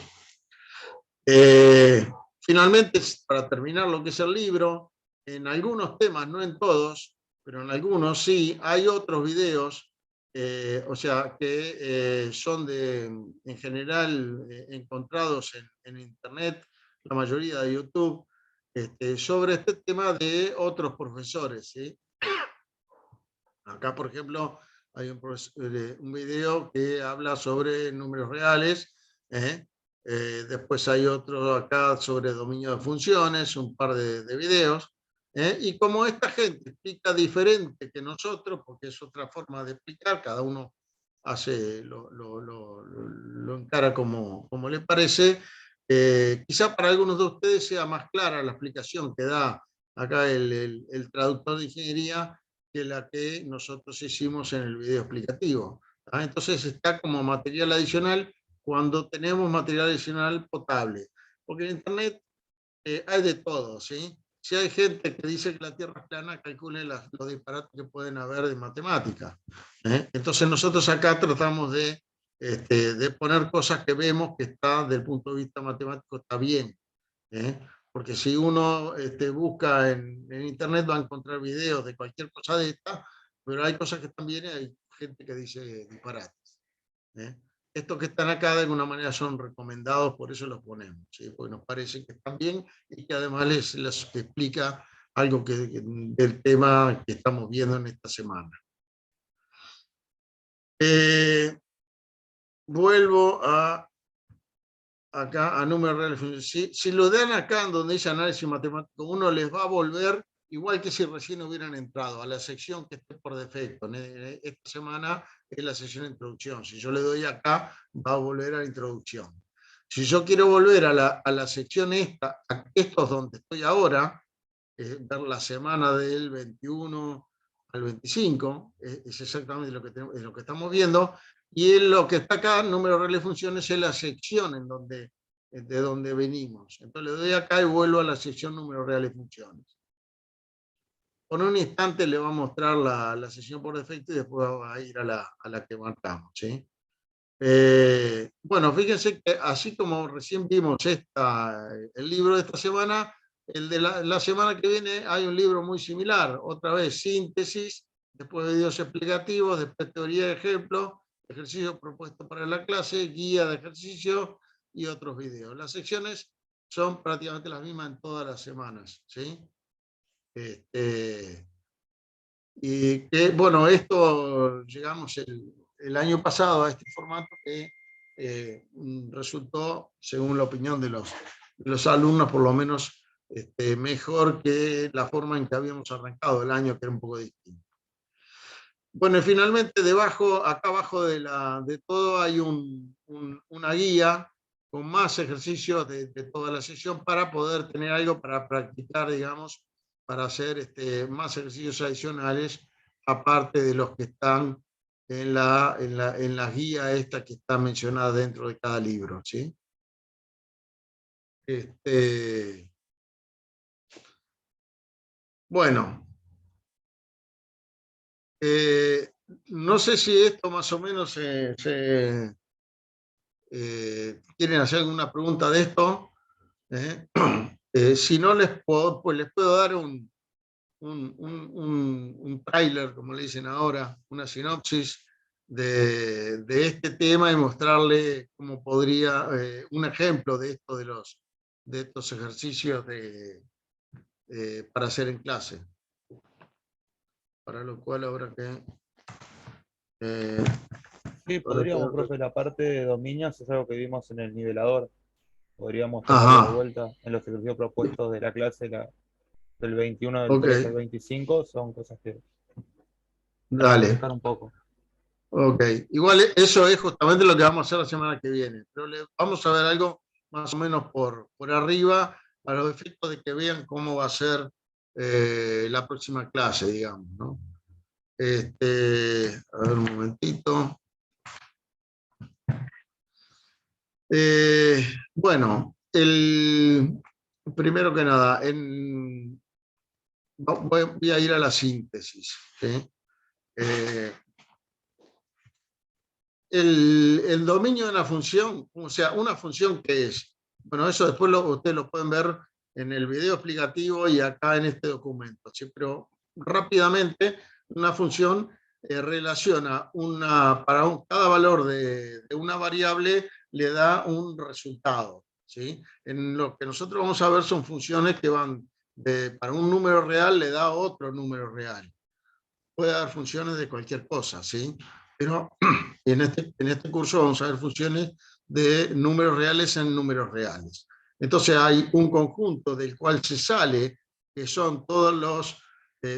Finalmente, para terminar lo que es el libro, en algunos temas, no en todos, pero en algunos sí, hay otros videos, que son en general encontrados en internet, la mayoría de YouTube, sobre este tema de otros profesores, ¿sí? Acá, por ejemplo, hay un video que habla sobre números reales. Después hay otro acá sobre dominio de funciones, un par de videos. Y como esta gente explica diferente que nosotros, porque es otra forma de explicar, cada uno lo encara como le parece, quizá para algunos de ustedes sea más clara la explicación que da acá el traductor de ingeniería que la que nosotros hicimos en el video explicativo. Entonces está como material adicional cuando tenemos material adicional potable. Porque en internet hay de todo, ¿sí? Si hay gente que dice que la Tierra es plana, calcule los disparates que pueden haber de matemáticas. Entonces nosotros acá tratamos de poner cosas que vemos que está, desde el punto de vista matemático, está bien. Porque si uno busca en internet va a encontrar videos de cualquier cosa de esta, pero hay cosas que están bien y hay gente que dice disparates. Estos que están acá de alguna manera son recomendados, por eso los ponemos, ¿sí? Porque nos parece que están bien y que además les explica algo del tema que estamos viendo en esta semana. Vuelvo acá a números reales. Si lo dan acá en donde dice análisis matemático, uno les va a volver igual que si recién hubieran entrado a la sección que esté por defecto. Esta semana es la sección de introducción. Si yo le doy acá, va a volver a la introducción. Si yo quiero volver a la sección esta, esto es donde estoy ahora, ver la semana del 21 al 25, es exactamente lo que estamos viendo, y en lo que está acá, número real de funciones, es la sección de donde venimos. Entonces le doy acá y vuelvo a la sección número real de funciones. Por un instante le va a mostrar la sección por defecto y después va a ir a la que marcamos, ¿sí? Bueno, fíjense que así como recién vimos el libro de esta semana, el de la semana que viene hay un libro muy similar, otra vez síntesis, después videos explicativos, después teoría de ejemplo, ejercicios propuestos para la clase, guía de ejercicio y otros videos. Las secciones son prácticamente las mismas en todas las semanas, ¿sí? Y que, bueno, esto llegamos el año pasado a este formato que resultó, según la opinión de los alumnos, por lo menos mejor que la forma en que habíamos arrancado el año, que era un poco distinto. Bueno, y finalmente acá abajo de todo hay una guía con más ejercicios de toda la sesión para poder tener algo para practicar, digamos, para hacer más ejercicios adicionales, aparte de los que están en la guía esta que está mencionada dentro de cada libro, ¿sí? Bueno, no sé si esto más o menos quieren hacer alguna pregunta de esto. Si no, pues les puedo dar un tráiler, como le dicen ahora, una sinopsis de este tema y mostrarle cómo podría, un ejemplo de esto de estos ejercicios para hacer en clase. Para lo cual habrá que... Sí, podríamos, profe, la parte de dominios es algo que vimos en el nivelador. Podríamos tomarlo de Ajá, vuelta en los ejercicios propuestos de la clase del 21, del ok, 13 al 25. Son cosas que para dale. refrescar un poco. Ok, igual eso es justamente lo que vamos a hacer la semana que viene, pero vamos a ver algo más o menos por arriba a los efectos de que vean cómo va a ser la próxima clase, digamos, ¿no? A ver un momentito. Bueno, primero que nada, voy a ir a la síntesis, ¿sí? El dominio de la función, o sea, una función que es, bueno, eso después ustedes lo pueden ver en el video explicativo y acá en este documento, ¿sí? Pero rápidamente, una función relaciona cada valor de una variable le da un resultado, ¿sí? En lo que nosotros vamos a ver son funciones que van para un número real le da otro número real. Puede dar funciones de cualquier cosa, ¿sí? Pero en este curso vamos a ver funciones de números reales en números reales. Entonces hay un conjunto del cual se sale, que son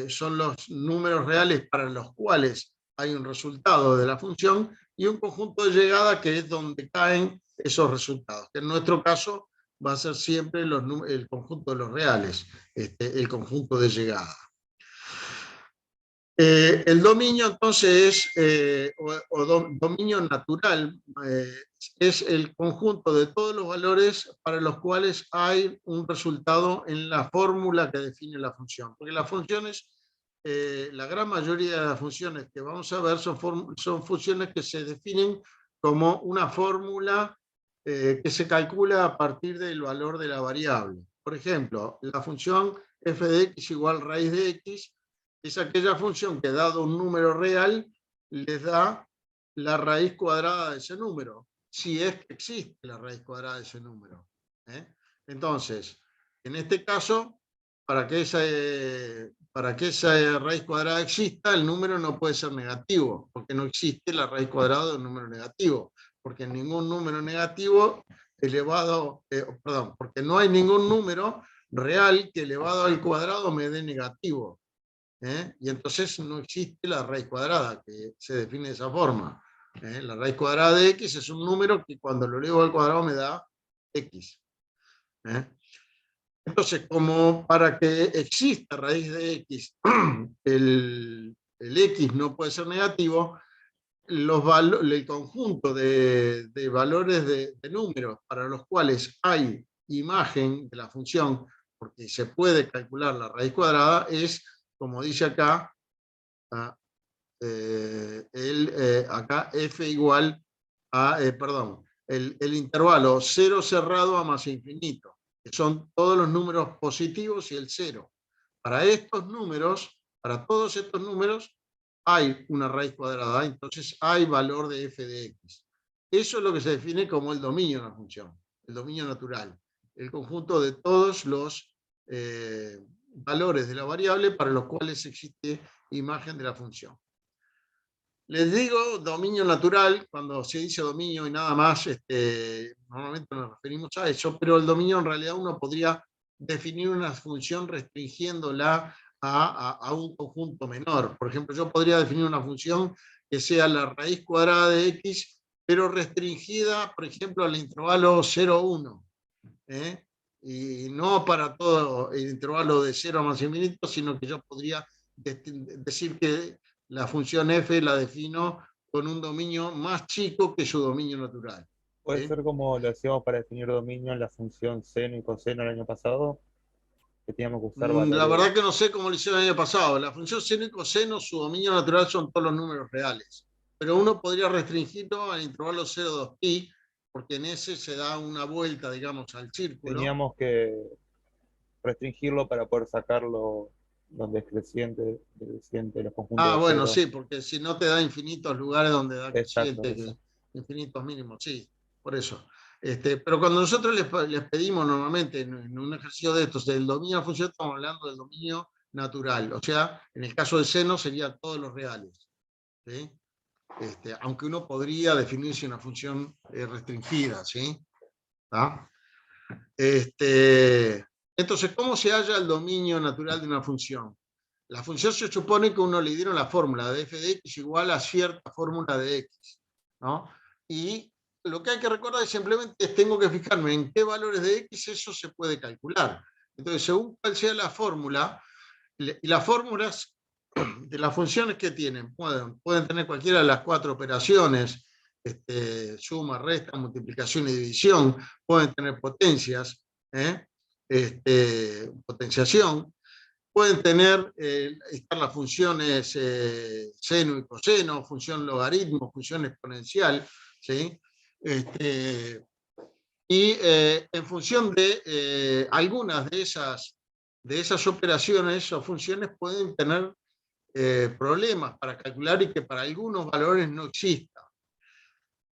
son los números reales para los cuales hay un resultado de la función, y un conjunto de llegada que es donde caen esos resultados, que en nuestro caso va a ser siempre el conjunto de los reales, el conjunto de llegada. El dominio, entonces, dominio natural, es el conjunto de todos los valores para los cuales hay un resultado en la fórmula que define la función. Porque las funciones, la gran mayoría de las funciones que vamos a ver son funciones que se definen como una fórmula que se calcula a partir del valor de la variable. Por ejemplo, la función f de x igual raíz de x es aquella función que, dado un número real, les da la raíz cuadrada de ese número, si es que existe la raíz cuadrada de ese número. Entonces, en este caso, para que esa raíz cuadrada exista, el número no puede ser negativo, porque no existe la raíz cuadrada de un número negativo, porque ningún número negativo porque no hay ningún número real que elevado al cuadrado me dé negativo. Y entonces no existe la raíz cuadrada, que se define de esa forma. La raíz cuadrada de x es un número que cuando lo elevo al cuadrado me da x. Entonces, como para que exista raíz de x, el x no puede ser negativo, el conjunto de valores de números para los cuales hay imagen de la función, porque se puede calcular la raíz cuadrada, es, como dice acá, acá f igual a, el intervalo 0 cerrado a más infinito, que son todos los números positivos y el 0. Para estos números, para todos estos números, hay una raíz cuadrada, entonces hay valor de f de x. Eso es lo que se define como el dominio de una función, el dominio natural, el conjunto de todos los valores de la variable para los cuales existe imagen de la función. Les digo dominio natural, cuando se dice dominio y nada más, normalmente nos referimos a eso, pero el dominio en realidad uno podría definir una función restringiéndola a un conjunto menor. Por ejemplo, yo podría definir una función que sea la raíz cuadrada de x, pero restringida, por ejemplo, al intervalo 0, 1. Y no para todo el intervalo de 0 a más infinito, sino que yo podría decir que la función f la defino con un dominio más chico que su dominio natural. Puede ¿Sí? ser como lo hacíamos para definir dominio en la función seno y coseno el año pasado, que teníamos que usar La valores. verdad que no sé cómo lo hicieron el año pasado. La función seno y coseno, su dominio natural son todos los números reales. Pero uno podría restringirlo al intervalo 0,2pi, porque en ese se da una vuelta, digamos, al círculo. Teníamos que restringirlo para poder sacarlo donde es creciente, decreciente, los conjuntos Ah, de bueno, cero. sí, porque si no te da infinitos lugares donde da Exacto, creciente, eso. infinitos mínimos, sí, por eso. Pero cuando nosotros les pedimos normalmente en un ejercicio de estos, del dominio de la función, estamos hablando del dominio natural. O sea, en el caso del seno serían todos los reales, ¿sí? Aunque uno podría definirse una función restringida, ¿sí? ¿Ah? Entonces, ¿cómo se halla el dominio natural de una función? La función se supone que uno le dieron la fórmula de f de x igual a cierta fórmula de x, ¿no? Y lo que hay que recordar es simplemente tengo que fijarme en qué valores de x eso se puede calcular. Entonces, según cuál sea la fórmula, y las fórmulas de las funciones que tienen, pueden tener cualquiera de las 4 operaciones, suma, resta, multiplicación y división, pueden tener potencias, potenciación, pueden tener, están las funciones seno y coseno, función logaritmo, función exponencial, ¿sí? Y en función de algunas de esas operaciones o funciones pueden tener problemas para calcular y que para algunos valores no exista.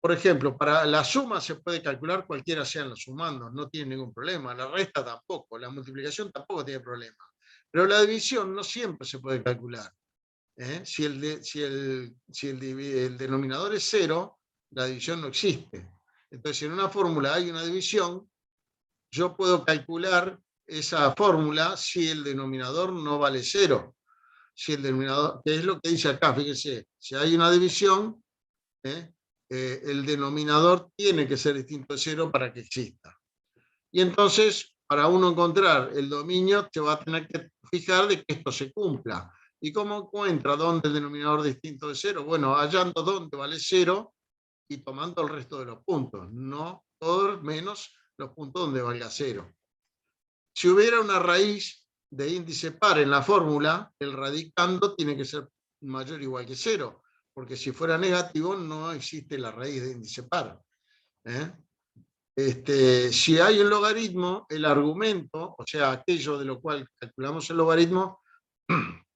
Por ejemplo, para la suma se puede calcular cualquiera sean los sumandos, no tiene ningún problema. La resta tampoco, la multiplicación tampoco tiene problema. Pero la división no siempre se puede calcular. Si el denominador es 0, la división no existe. Entonces, si en una fórmula hay una división, yo puedo calcular esa fórmula si el denominador no vale 0. Si el denominador, que es lo que dice acá, fíjense, si hay una división, el denominador tiene que ser distinto de 0 para que exista. Y entonces, para uno encontrar el dominio, te va a tener que fijar de que esto se cumpla. ¿Y cómo encuentra dónde el denominador distinto de 0? Bueno, hallando dónde vale 0 y tomando el resto de los puntos, no todos menos los puntos donde valga 0. Si hubiera una raíz de índice par en la fórmula, el radicando tiene que ser mayor o igual que 0, porque si fuera negativo no existe la raíz de índice par. Si hay un logaritmo, el argumento, o sea, aquello de lo cual calculamos el logaritmo,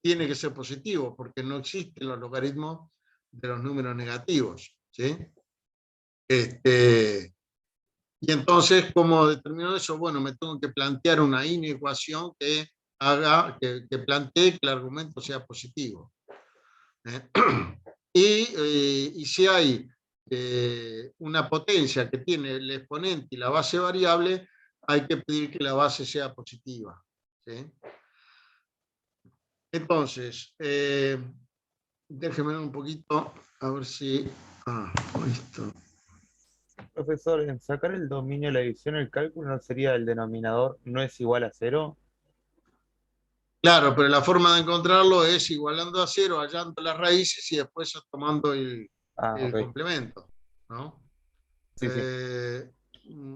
tiene que ser positivo, porque no existen los logaritmos de los números negativos, ¿sí? Y entonces, ¿cómo determino eso? Bueno, me tengo que plantear una inecuación que haga, que plantee que el argumento sea positivo. Y si hay una potencia que tiene el exponente y la base variable, hay que pedir que la base sea positiva, ¿sí? Entonces, déjenme ver un poquito, a ver si... listo. Profesor, en sacar el dominio de la división, el cálculo no sería el denominador no es igual a 0. Claro, pero la forma de encontrarlo es igualando a 0, hallando las raíces y después tomando el Ok. complemento, ¿no? Sí, sí.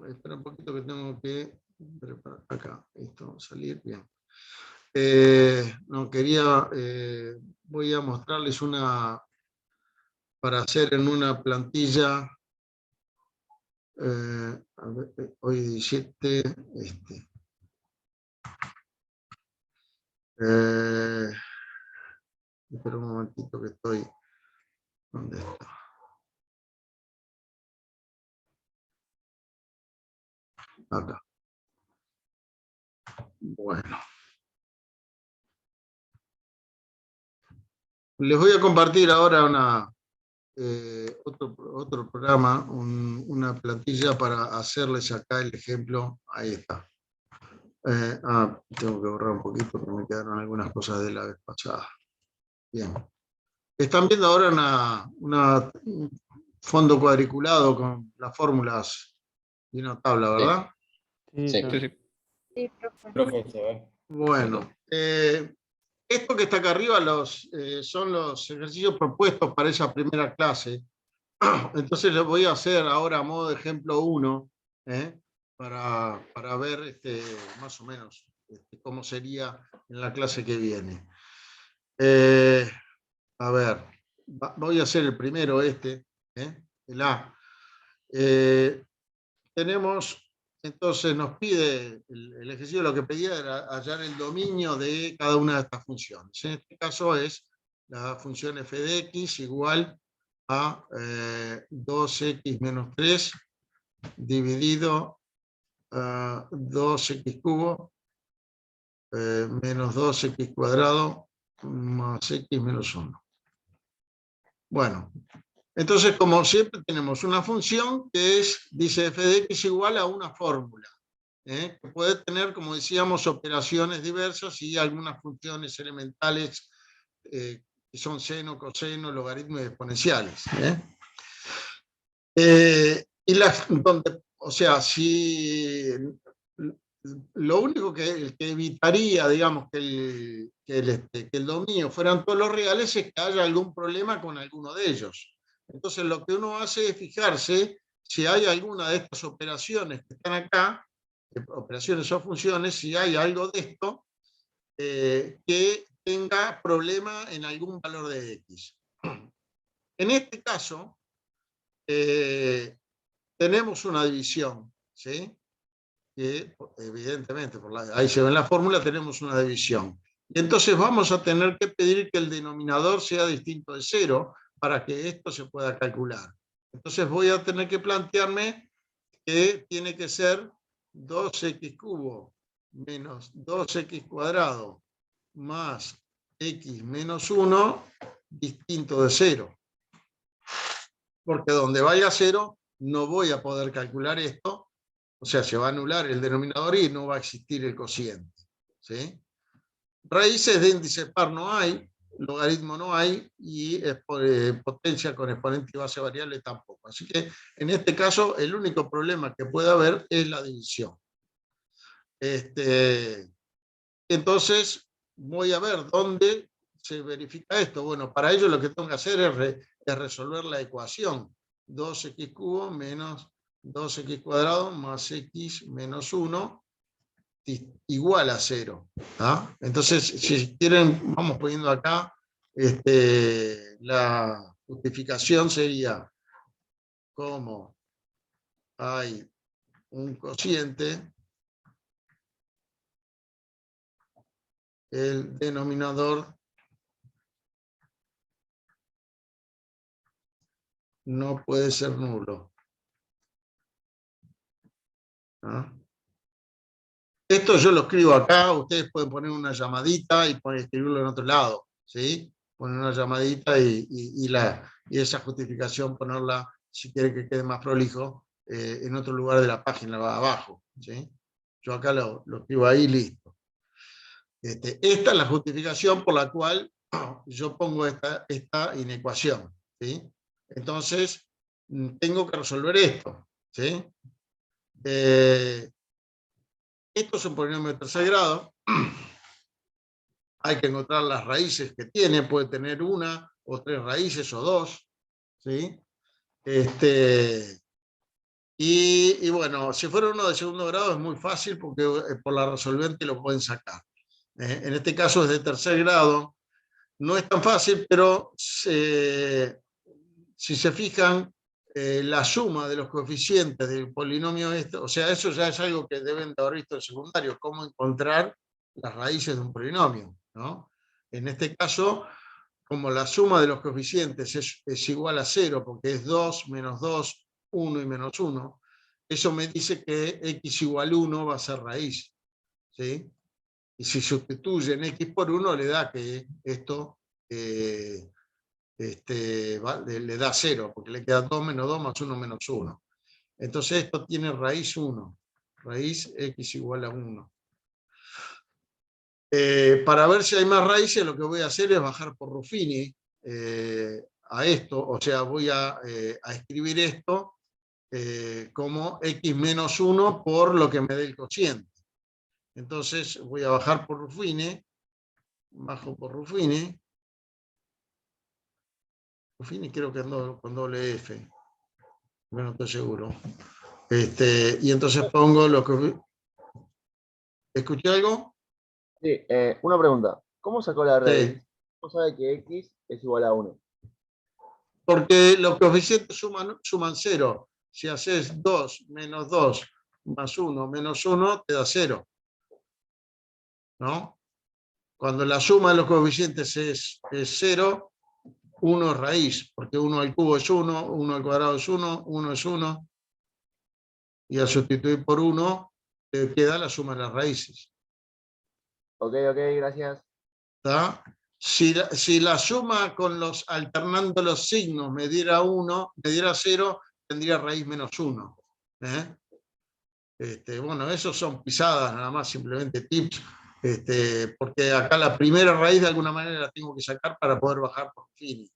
Espera un poquito que tengo que preparar acá, esto, salir bien. No quería, voy a mostrarles una, para hacer en una plantilla, a ver, hoy 17, espera un momentito que estoy, ¿dónde está? Acá. Bueno. Les voy a compartir ahora otro programa, una plantilla para hacerles acá el ejemplo. Ahí está. Tengo que borrar un poquito porque me quedaron algunas cosas de la vez pasada. Bien. Están viendo ahora un fondo cuadriculado con las fórmulas y una tabla, ¿verdad? Sí, Sí. sí. Sí, profe. Profe, se ve. Bueno, Esto que está acá arriba son los ejercicios propuestos para esa primera clase. Entonces les voy a hacer ahora a modo de ejemplo 1, para ver más o menos cómo sería en la clase que viene. A ver, voy a hacer el primero, el A. Tenemos, entonces nos pide, el ejercicio lo que pedía era hallar el dominio de cada una de estas funciones. En este caso es la función f de x igual a 2x menos 3 dividido 2x cubo menos 2x cuadrado más x menos 1. Bueno, entonces como siempre tenemos una función que dice f de x igual a una fórmula, que puede tener, como decíamos, operaciones diversas y algunas funciones elementales que son seno, coseno, logaritmos y exponenciales. O sea, si lo único que evitaría, digamos, que el dominio fueran todos los reales es que haya algún problema con alguno de ellos. Entonces lo que uno hace es fijarse si hay alguna de estas operaciones que están acá, operaciones o funciones, si hay algo de esto que tenga problema en algún valor de x. En este caso, tenemos una división, ¿sí? Que evidentemente, ahí se ve en la fórmula, tenemos una división. Y entonces vamos a tener que pedir que el denominador sea distinto de 0 para que esto se pueda calcular. Entonces voy a tener que plantearme que tiene que ser 2x cubo menos 2x cuadrado más x menos 1 distinto de 0. Porque donde vaya 0 no voy a poder calcular esto. O sea, se va a anular el denominador y no va a existir el cociente. ¿Sí? Raíces de índice par no hay, logaritmo no hay, y potencia con exponente y base variable tampoco. Así que en este caso el único problema que puede haber es la división. Entonces voy a ver dónde se verifica esto. Bueno, para ello lo que tengo que hacer es resolver la ecuación. 2x cubo menos 2x cuadrado más x menos 1 igual a 0. Entonces, si quieren, vamos poniendo acá, la justificación sería como hay un cociente, el denominador no puede ser nulo. Esto yo lo escribo acá, ustedes pueden poner una llamadita y escribirlo en otro lado, ¿sí? Poner una llamadita y esa justificación ponerla, si quieren que quede más prolijo, en otro lugar de la página, abajo, ¿sí? Yo acá lo escribo ahí, listo. Esta es la justificación por la cual yo pongo esta inecuación, ¿sí? Entonces, tengo que resolver esto, ¿sí? Esto es un polinomio de tercer grado. Hay que encontrar las raíces que tiene. Puede tener una o 3 raíces o 2. ¿Sí? Y bueno, si fuera uno de segundo grado es muy fácil porque por la resolvente lo pueden sacar. En este caso es de tercer grado. No es tan fácil, pero si se fijan, la suma de los coeficientes del polinomio o sea, eso ya es algo que deben de haber visto en secundario, cómo encontrar las raíces de un polinomio, ¿no? En este caso, como la suma de los coeficientes es igual a 0, porque es 2, menos 2, 1 y menos 1, eso me dice que x igual 1 va a ser raíz, ¿sí? Y si sustituyen x por 1, le da que esto le da 0, porque le queda 2 menos 2 más 1 menos 1. Entonces esto tiene raíz 1, raíz x igual a 1. Para ver si hay más raíces, lo que voy a hacer es bajar por Ruffini a esto, o sea, voy a escribir esto como x menos 1 por lo que me dé el cociente. Entonces voy a bajar por Ruffini, bajo por Ruffini. Ruffini creo que ando con doble F, pero no estoy seguro. Y entonces pongo lo que... ¿Escuché algo? Sí, una pregunta. ¿Cómo sacó la raíz? Sí. ¿Cómo sabe que x es igual a 1? Porque los coeficientes suman 0. Si haces 2 menos 2 más 1 menos 1, te da 0. ¿No? Cuando la suma de los coeficientes es 0, 1 es raíz, porque 1 al cubo es 1, 1 al cuadrado es 1, 1 es 1, y al sustituir por 1, te queda la suma de las raíces. Ok, gracias. ¿Está? Si la suma con alternando los signos me diera 1, me diera 0, tendría raíz menos 1. Bueno, esos son pisadas nada más, simplemente tips, porque acá la primera raíz de alguna manera la tengo que sacar para poder bajar por Ruffini.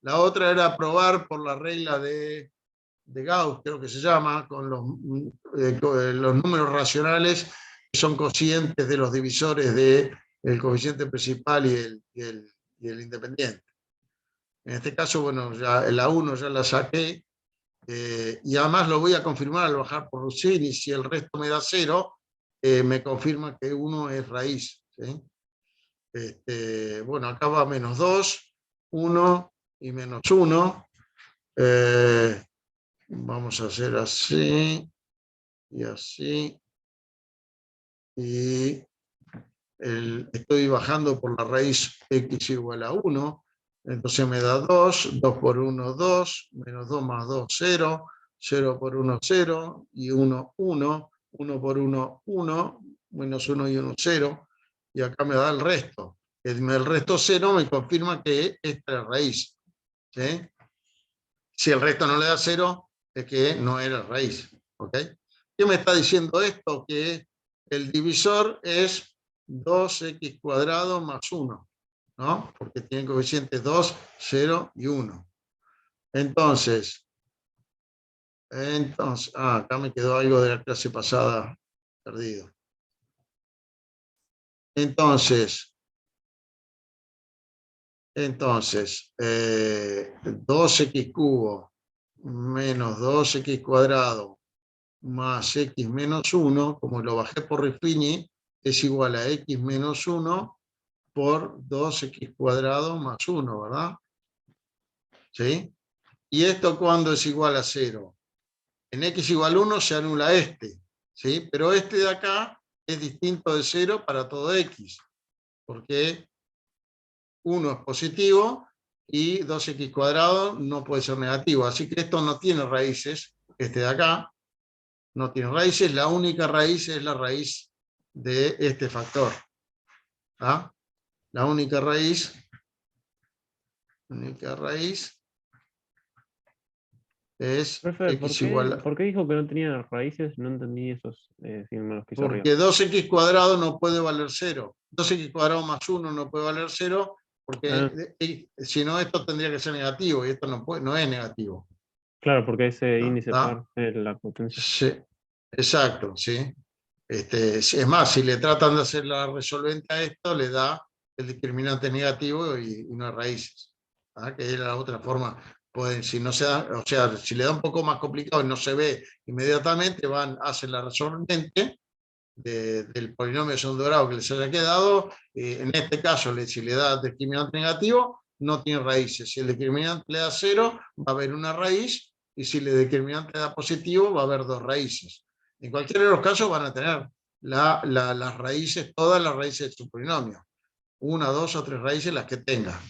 La otra era probar por la regla de Gauss, creo que se llama, con los números racionales que son cocientes de los divisores del coeficiente principal y el independiente. En este caso, bueno, ya la 1 ya la saqué, y además lo voy a confirmar al bajar por Ruffini. Si el resto me da 0, me confirma que 1 es raíz. ¿Sí? Bueno, acá va menos 2, 1 y menos 1. Vamos a hacer así y así. Y estoy bajando por la raíz x igual a 1. Entonces me da 2, 2 por 1, 2, menos 2 más 2, 0, 0 por 1, 0, y 1, 1, 1 por 1, 1, menos 1 y 1, 0, y acá me da el resto. El resto 0 me confirma que esta es la raíz. ¿Sí? Si el resto no le da 0, es que no era raíz. ¿Ok? ¿Qué me está diciendo esto? Que el divisor es 2x cuadrado más 1, ¿no? Porque tiene coeficientes 2, 0 y 1. Entonces, acá me quedó algo de la clase pasada perdido. Entonces, 2x cubo menos 2x cuadrado más x menos 1, como lo bajé por Ruffini, es igual a x menos 1 por 2x cuadrado más 1, ¿verdad? ¿Sí? ¿Y esto cuándo es igual a 0? En x igual a 1 se anula este, ¿sí? Pero este de acá es distinto de 0 para todo x, porque 1 es positivo y 2x cuadrado no puede ser negativo. Así que esto no tiene raíces, este de acá no tiene raíces, la única raíz es la raíz de este factor. ¿Ah? La única raíz es Profe, x igual a... por qué dijo que no tenía raíces? No entendí esos símbolos que hizo arriba. Porque 2x cuadrado no puede valer 0. 2x cuadrado más 1 no puede valer 0, porque si no esto tendría que ser negativo, y esto no es negativo. Claro, porque ese índice ¿Ah? par es la potencia. Sí, exacto, sí. Es más, si le tratan de hacer la resolvente a esto, le da el discriminante negativo y unas raíces. ¿Ah? Que es la otra forma. Pueden, si no se da, o sea, si le da un poco más complicado y no se ve inmediatamente, hacen la resolvente del polinomio de segundo grado que les haya quedado. En este caso, si le da discriminante negativo, no tiene raíces. Si el discriminante le da 0, va a haber una raíz, y si el discriminante le da positivo, va a haber 2 raíces. En cualquiera de los casos van a tener las raíces, todas las raíces de su polinomio. 1, 2 o 3 raíces, las que tenga.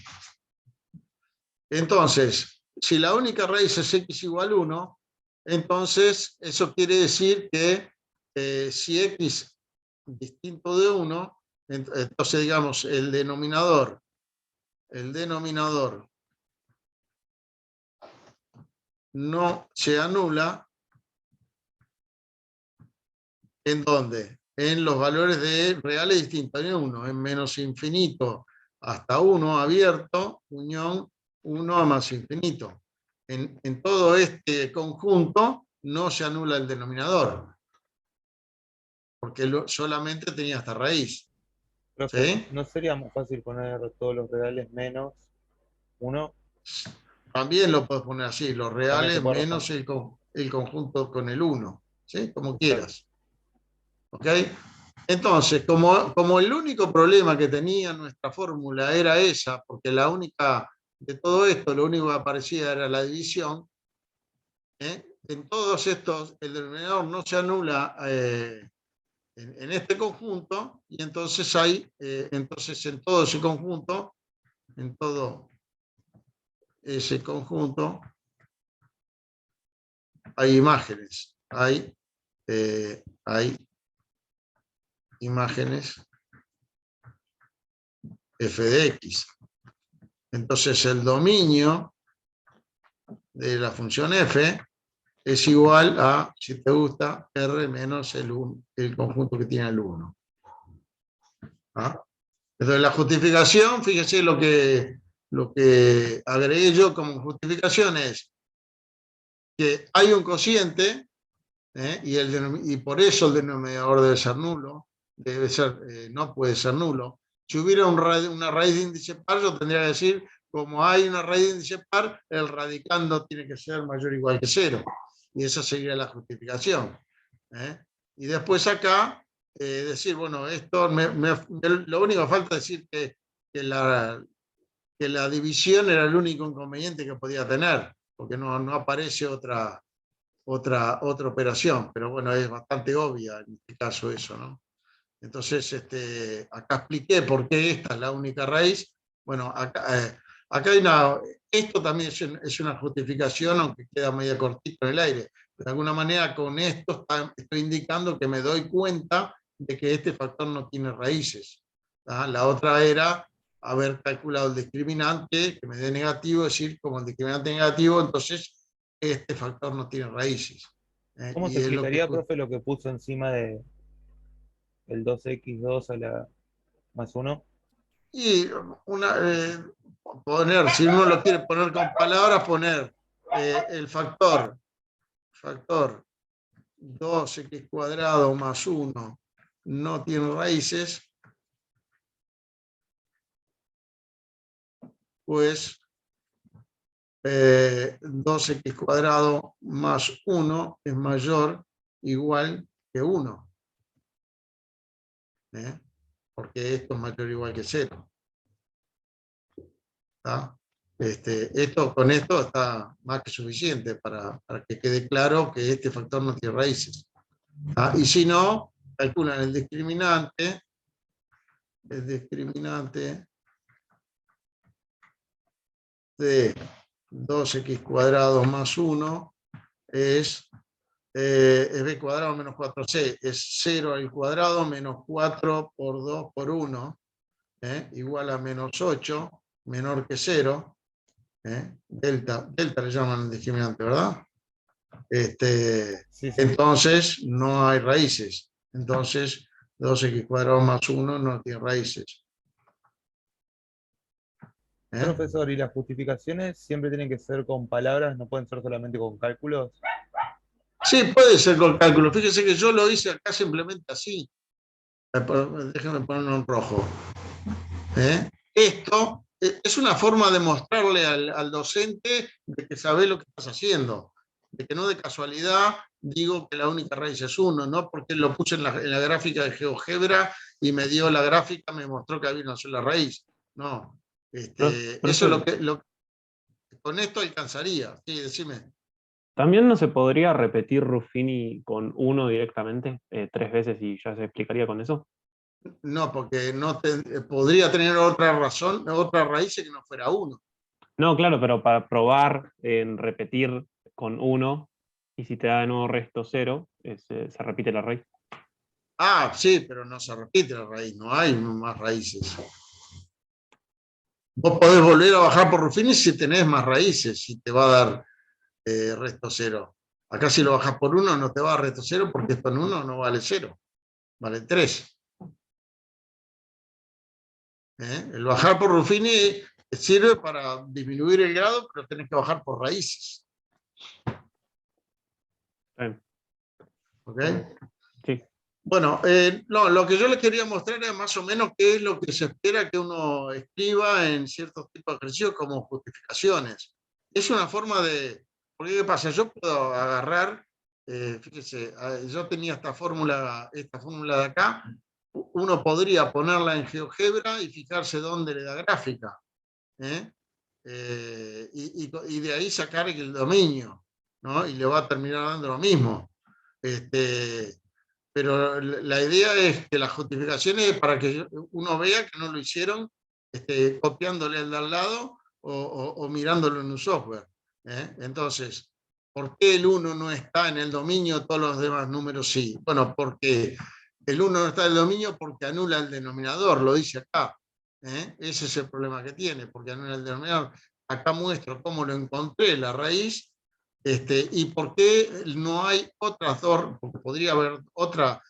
Entonces, si la única raíz es x igual a 1, entonces eso quiere decir que si x distinto de 1, entonces digamos el denominador no se anula. ¿En dónde? En los valores de reales distintos de 1, en menos infinito hasta 1 abierto, unión 1 a más infinito. En todo este conjunto no se anula el denominador, porque solamente tenía esta raíz. Profe, ¿sí? ¿no sería más fácil poner todos los reales menos 1? También lo puedes poner así, los También se reales puede menos responder. el conjunto con el 1, ¿sí? Como Claro. quieras. ¿Ok? Entonces, como el único problema que tenía nuestra fórmula era esa, porque la única de todo esto, lo único que aparecía era la división, ¿eh? En todos estos, el denominador no se anula en este conjunto, y entonces entonces en todo ese conjunto, en todo ese conjunto, hay imágenes, hay imágenes f de x. Entonces el dominio de la función f es igual a, si te gusta, r menos el conjunto que tiene el 1. ¿Ah? Entonces la justificación, fíjese lo que agregué yo como justificación es que hay un cociente, y por eso el denominador debe ser nulo, no puede ser nulo. Si hubiera una raíz de índice par, yo tendría que decir, como hay una raíz de índice par, el radicando tiene que ser mayor o igual que 0. Y esa sería la justificación. Y después acá, decir, bueno, esto lo único que falta es decir que la división era el único inconveniente que podía tener, porque no aparece otra operación, pero bueno, es bastante obvia en este caso eso, ¿no? Entonces, acá expliqué por qué esta es la única raíz. Bueno, acá hay esto también es una justificación, aunque queda medio cortito en el aire. De alguna manera, con esto estoy indicando que me doy cuenta de que este factor no tiene raíces. La otra era haber calculado el discriminante, que me dé negativo, es decir, como el discriminante negativo, entonces este factor no tiene raíces. ¿Cómo Y se es lo que explicaría, profe, lo que puso encima de el 2x2 a la más 1? Y si uno lo quiere poner con palabras, poner el factor 2x cuadrado más 1 no tiene raíces, pues 2x cuadrado más 1 es mayor igual que 1. Porque esto es mayor o igual que 0. Con esto está más que suficiente para que quede claro que este factor no tiene raíces. Y si no, calculan el discriminante de 2x cuadrado más 1 es b cuadrado menos 4c, es 0 al cuadrado menos 4 por 2 por 1, igual a menos 8, menor que 0. Delta le llaman el discriminante, ¿verdad? Sí, sí. Entonces no hay raíces. Entonces 2x cuadrado más 1 no tiene raíces. Profesor, ¿y las justificaciones siempre tienen que ser con palabras, no pueden ser solamente con cálculos? Sí, puede ser con cálculo. Fíjese que yo lo hice acá simplemente así. Déjame ponerlo en rojo. Esto es una forma de mostrarle al docente de que sabe lo que estás haciendo. De que no de casualidad digo que la única raíz es 1, no porque lo puse en la gráfica de GeoGebra y me dio la gráfica, me mostró que había una sola raíz. No. Eso es Profe, con esto alcanzaría. Sí, decime. ¿también no se podría repetir Ruffini con 1 directamente 3 veces y ya se explicaría con eso? No, porque podría tener otra razón, otra raíz que no fuera 1. No, claro, pero para probar en repetir con 1, y si te da de nuevo resto 0, se repite la raíz. Sí, pero no se repite la raíz, no hay más raíces. Vos podés volver a bajar por Ruffini si tenés más raíces, y te va a dar resto 0. Acá si lo bajas por 1 no te va a dar resto 0 porque esto en 1 no vale 0, vale 3. El bajar por Ruffini sirve para disminuir el grado, pero tenés que bajar por raíces. Bien. ¿Ok? Sí. Bueno, no, lo que yo les quería mostrar era más o menos qué es lo que se espera que uno escriba en ciertos tipos de ejercicios como justificaciones. Es una forma de... Porque ¿qué pasa? Yo puedo agarrar, fíjese, yo tenía esta fórmula de acá, uno podría ponerla en GeoGebra y fijarse dónde le da gráfica. ¿Eh? Y de ahí sacar el dominio, ¿no? Y le va a terminar dando lo mismo. Pero la idea es que las justificaciones es para que uno vea que no lo hicieron copiándole al de al lado o mirándolo en un software. Entonces, ¿por qué el 1 no está en el dominio, todos los demás números sí? Bueno, porque el 1 no está en el dominio porque anula el denominador, lo dice acá. Ese es el problema que tiene, porque anula el denominador. Acá muestro cómo lo encontré, la raíz, y por qué no hay otras dos, porque podría haber otra,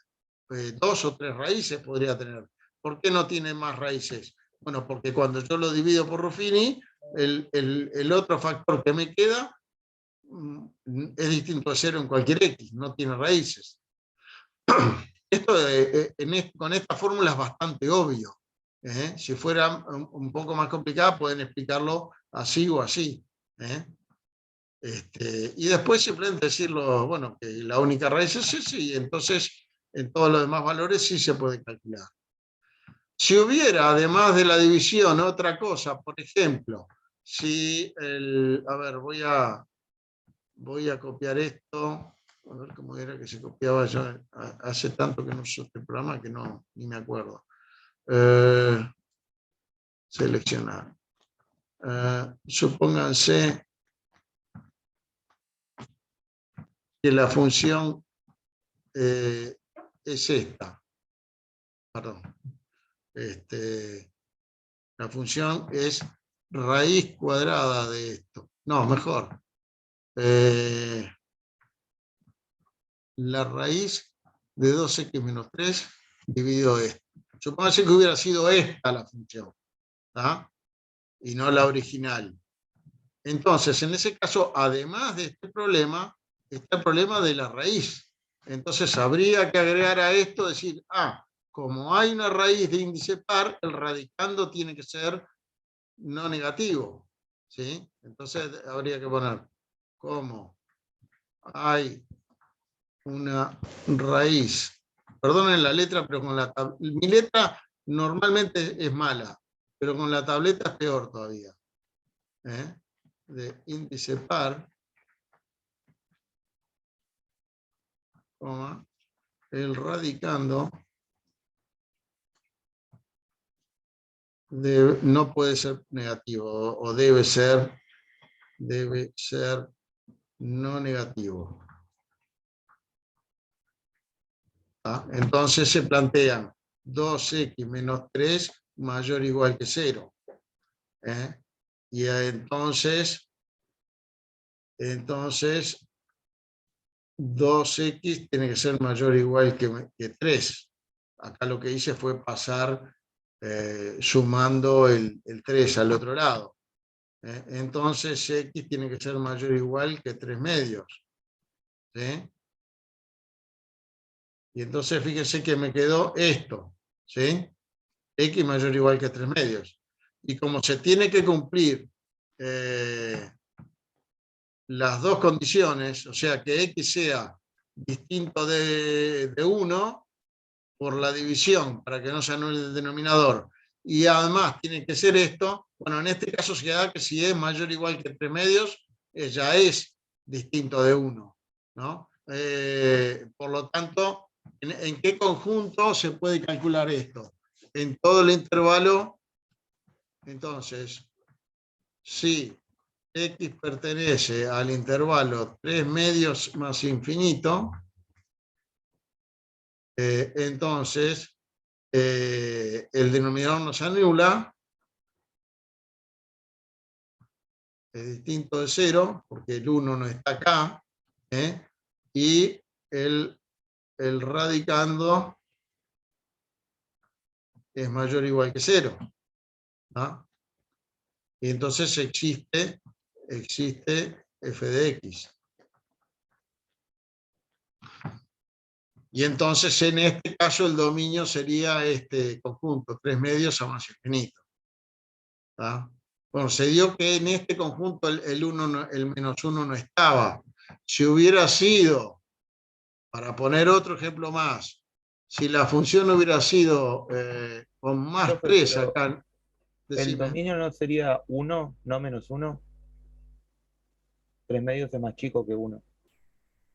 2 o 3 raíces podría tener. ¿Por qué no tiene más raíces? Bueno, porque cuando yo lo divido por Ruffini, el otro factor que me queda es distinto a 0 en cualquier X, no tiene raíces. Esto con esta fórmula es bastante obvio. Si fuera un poco más complicada, pueden explicarlo así o así. Y después simplemente decirlo, bueno, que la única raíz es esa, y entonces en todos los demás valores sí se puede calcular. Si hubiera, además de la división, otra cosa, por ejemplo, si a ver, voy a copiar esto, a ver cómo era que se copiaba yo, hace tanto que no uso este programa que no, ni me acuerdo. Seleccionar. Supónganse que la función es esta. Perdón. La función es raíz cuadrada de esto. No, mejor. La raíz de 2x menos 3 dividido esto. Supóngase que hubiera sido esta la función, ¿tá? Y no la original. Entonces, en ese caso, además de este problema, está el problema de la raíz. Entonces, habría que agregar a esto, decir, como hay una raíz de índice par, el radicando tiene que ser no negativo. ¿Sí? Entonces, habría que poner, como hay una raíz, perdonen la letra, pero con mi letra normalmente es mala, pero con la tableta es peor todavía. De índice par, coma, el radicando no puede ser negativo, o debe ser no negativo. Entonces se plantean 2x menos 3 mayor o igual que 0. Y entonces 2x tiene que ser mayor o igual que 3. Acá lo que hice fue pasar sumando el 3 al otro lado. Entonces x tiene que ser mayor o igual que 3 medios. ¿Sí? Y entonces fíjense que me quedó esto. ¿Sí? X mayor o igual que 3 medios. Y como se tiene que cumplir las dos condiciones, o sea, que X sea distinto de 1 por la división, para que no se anule el denominador, y además tiene que ser esto, bueno, en este caso se da que si es mayor o igual que 3 medios, ya es distinto de 1, ¿no? Por lo tanto, ¿en qué conjunto se puede calcular esto? En todo el intervalo. Entonces, si X pertenece al intervalo 3 medios más infinito, entonces el denominador no se anula, es distinto de 0, porque el 1 no está acá, y el radicando es mayor o igual que 0. Y entonces existe f de x. Y entonces en este caso el dominio sería este conjunto, 3 medios a más infinito. ¿Tá? Bueno, se dio que en este conjunto el menos 1 no estaba. Si hubiera sido, para poner otro ejemplo más, si la función hubiera sido con más Profe, 3 pero acá, el decime. dominio no sería 1, no menos 1. 3 medios es más chico que 1.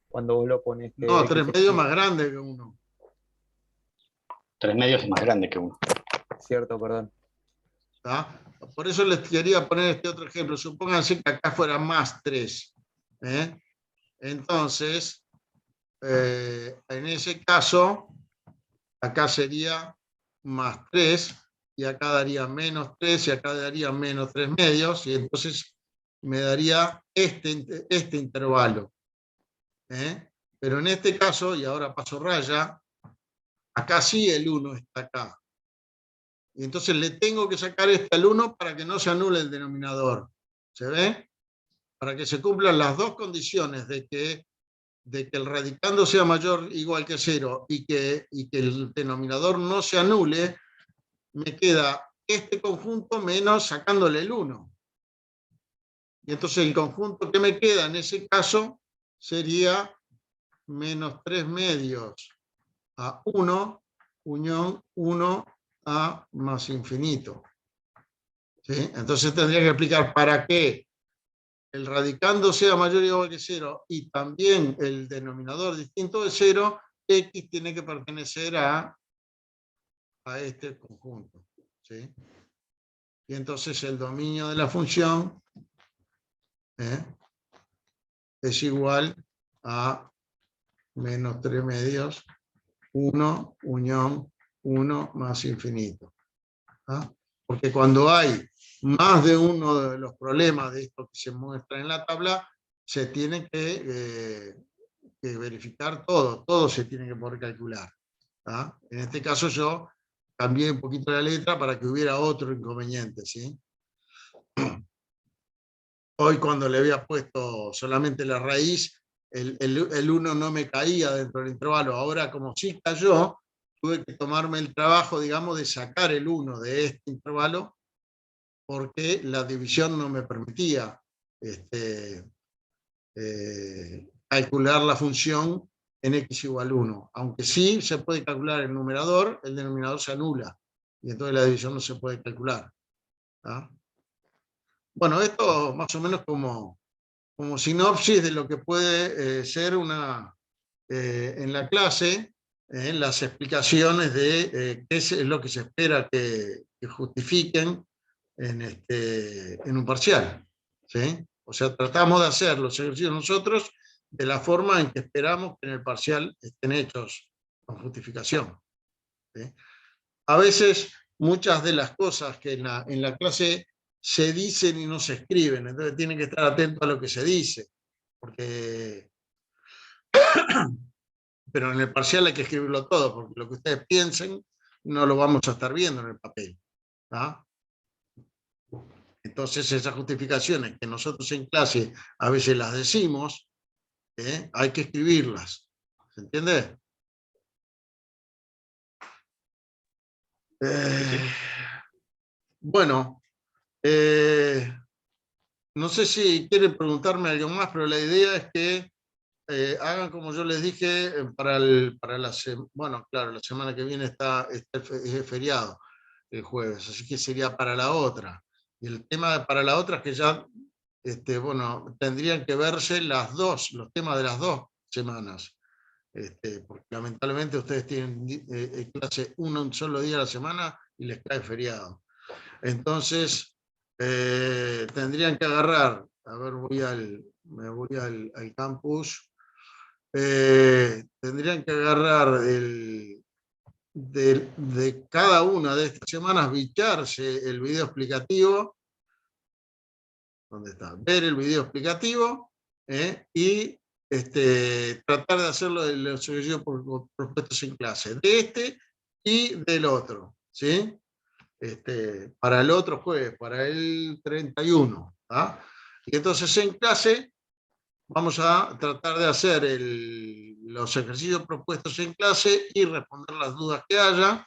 Cuando vos lo pones que No, 3 x medios es más grande que 1. 3 medios es más grande que 1. cierto, perdón. ¿Tá? Por eso les quería poner este otro ejemplo. Supónganse que acá fuera más 3. Entonces, en ese caso, acá sería más 3, y acá daría menos 3, y acá daría menos 3 medios, y entonces me daría este intervalo. Pero en este caso, y ahora paso raya, acá sí el 1 está acá. Y entonces le tengo que sacar este al 1 para que no se anule el denominador. ¿Se ve? Para que se cumplan las dos condiciones de que el radicando sea mayor o igual que 0 y que el denominador no se anule, me queda este conjunto menos sacándole el 1. Y entonces el conjunto que me queda en ese caso sería menos 3 medios a 1, unión 1 a más infinito. ¿Sí? Entonces tendría que explicar para qué el radicando sea mayor o igual que 0 y también el denominador distinto de 0, x tiene que pertenecer a este conjunto. ¿Sí? Y entonces el dominio de la función es igual a menos 3 medios, 1, unión 1 más infinito. ¿Ah? Porque cuando hay más de uno de los problemas de esto que se muestra en la tabla, se tiene que verificar todo se tiene que poder calcular. ¿Ah? En este caso yo cambié un poquito la letra para que hubiera otro inconveniente. ¿Sí? Hoy cuando le había puesto solamente la raíz, el 1 no me caía dentro del intervalo. Ahora como sí cayó, tuve que tomarme el trabajo, digamos, de sacar el 1 de este intervalo, porque la división no me permitía calcular la función en x igual 1. Aunque sí se puede calcular el numerador, el denominador se anula, y entonces la división no se puede calcular. ¿Ah? Bueno, esto más o menos como sinopsis de lo que puede ser en la clase, las explicaciones de qué es lo que se espera que justifiquen en un parcial. ¿Sí? O sea, tratamos de hacer los ejercicios nosotros de la forma en que esperamos que en el parcial estén hechos con justificación. ¿Sí? A veces muchas de las cosas que en la clase se dicen y no se escriben, entonces tienen que estar atentos a lo que se dice, porque pero en el parcial hay que escribirlo todo, porque lo que ustedes piensen no lo vamos a estar viendo en el papel. ¿Ah? Entonces esas justificaciones que nosotros en clase a veces las decimos, hay que escribirlas. ¿Se entiende? Bueno, no sé si quieren preguntarme algo más, pero la idea es que hagan como yo les dije, bueno, claro, la semana que viene es feriado el jueves, así que sería para la otra. Y el tema para la otra es que ya, bueno, tendrían que verse los temas de las 2 semanas. Porque lamentablemente ustedes tienen clase un solo día a la semana y les cae feriado. Entonces, tendrían que agarrar, a ver, me voy al campus, tendrían que agarrar de cada una de estas semanas, bicharse el video explicativo, ¿dónde está? Ver el video explicativo y tratar de hacerlo de los ejercicios propuestos en clase, de este y del otro, ¿sí? Para el otro jueves, para el 31. ¿Ah? Y entonces en clase, vamos a tratar de hacer los ejercicios propuestos en clase y responder las dudas que haya.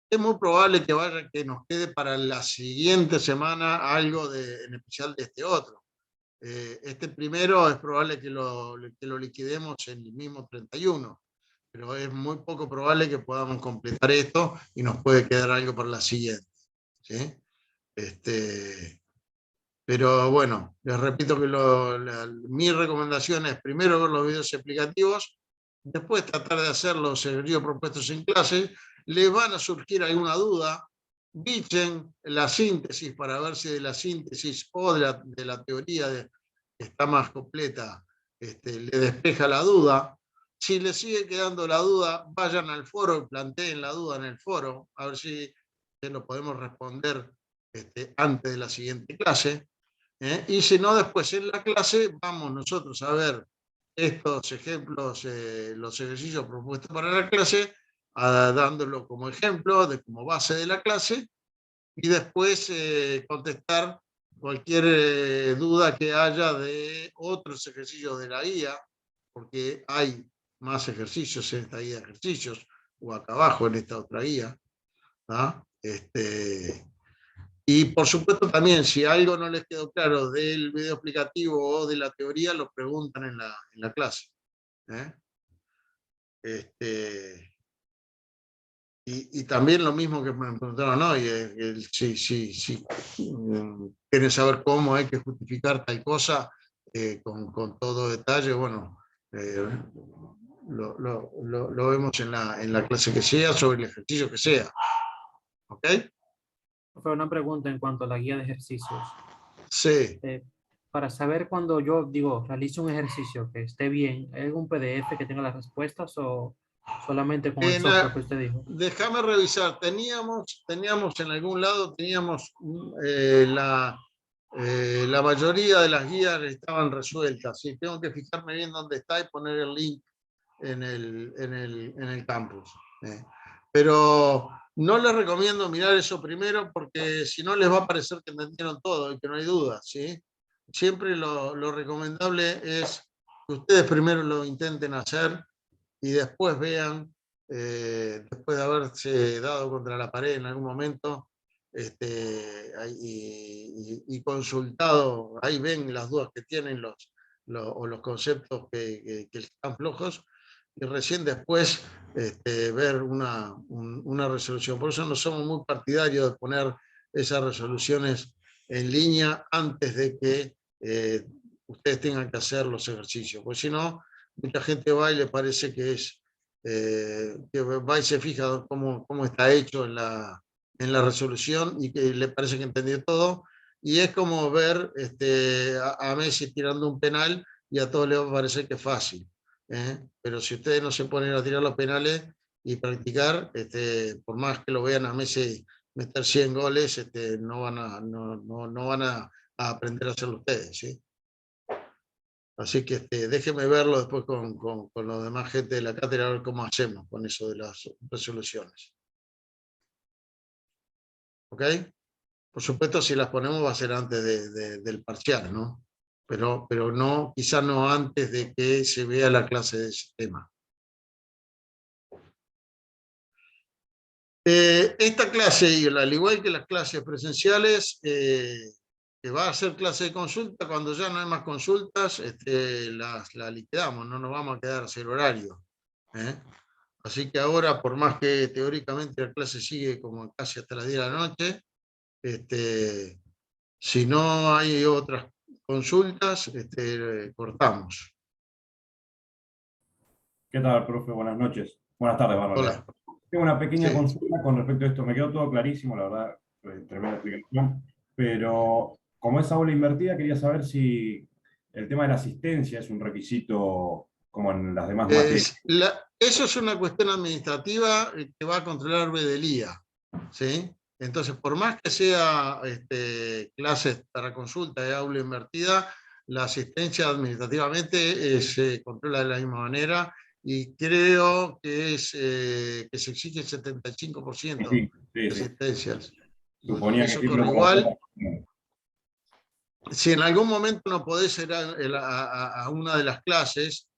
Es muy probable que nos quede para la siguiente semana algo en especial de este otro. Este primero es probable que lo liquidemos en el mismo 31, pero es muy poco probable que podamos completar esto y nos puede quedar algo para la siguiente, ¿sí? Pero bueno, les repito que mi recomendación es primero ver los videos explicativos, después tratar de hacer los ejercicios propuestos en clase. Les van a surgir alguna duda, bichen la síntesis para ver si de la síntesis o de la teoría que está más completa le despeja la duda. Si les sigue quedando la duda, vayan al foro y planteen la duda en el foro, a ver si lo podemos responder antes de la siguiente clase. Y si no, después en la clase vamos nosotros a ver estos ejemplos, los ejercicios propuestos para la clase, dándolo como ejemplo, como base de la clase, y después contestar cualquier duda que haya de otros ejercicios de la guía, porque hay más ejercicios en esta guía de ejercicios, o acá abajo en esta otra guía. ¿Ah? Y por supuesto también, si algo no les quedó claro del video explicativo o de la teoría, lo preguntan en la clase. Y también lo mismo que me preguntaron hoy, si quieren saber cómo hay que justificar tal cosa con todo detalle, bueno, lo vemos en la clase que sea, sobre el ejercicio que sea. ¿Ok? Fue una pregunta en cuanto a la guía de ejercicios. Sí. Para saber cuando yo digo, realizo un ejercicio que esté bien, ¿hay algún PDF que tenga las respuestas o solamente con el software que usted dijo? Déjame revisar. Teníamos en algún lado, la mayoría de las guías estaban resueltas. ¿Sí? Tengo que fijarme bien dónde está y poner el link en el campus. Pero no les recomiendo mirar eso primero, porque si no les va a parecer que entendieron todo y que no hay dudas, ¿sí? Siempre lo recomendable es que ustedes primero lo intenten hacer y después vean, después de haberse dado contra la pared en algún momento y consultado, ahí ven las dudas que tienen o los conceptos que están flojos, y recién después ver una resolución. Por eso no somos muy partidarios de poner esas resoluciones en línea antes de que ustedes tengan que hacer los ejercicios, porque si no, mucha gente va y le parece que va y se fija cómo está hecho en la resolución y que le parece que entendió todo, y es como ver a Messi tirando un penal y a todos les va a parecer que es fácil. Pero si ustedes no se ponen a tirar los penales y practicar, por más que lo vean a Messi meter 100 goles, no van a aprender a hacerlo ustedes, ¿sí? Así que déjenme verlo después con los demás gente de la cátedra, a ver cómo hacemos con eso de las resoluciones. ¿Ok? Por supuesto, si las ponemos va a ser antes del parcial, ¿no? Pero no, quizás no antes de que se vea la clase de ese tema. Esta clase, y al igual que las clases presenciales, que va a ser clase de consulta, cuando ya no hay más consultas, la liquidamos, no nos vamos a quedar sin horario. Así que ahora, por más que teóricamente la clase sigue como casi hasta las 10 de la noche, si no hay otras consultas, cortamos. ¿Qué tal, profe? Buenas noches. Buenas tardes, Bárbara. Hola. Tengo una pequeña Sí. consulta con respecto a esto. Me quedó todo clarísimo, la verdad, tremenda explicación. Pero como es aula invertida, quería saber si el tema de la asistencia es un requisito como en las demás materias. Eso es una cuestión administrativa que va a controlar Bedelía, ¿sí? Entonces, por más que sea clases para consulta de aula invertida, la asistencia administrativamente se controla de la misma manera, y creo que se exige el 75% Sí, de sí. asistencias. Suponía Eso que sí, corre pero igual. si en algún momento no podés ir a una de las clases,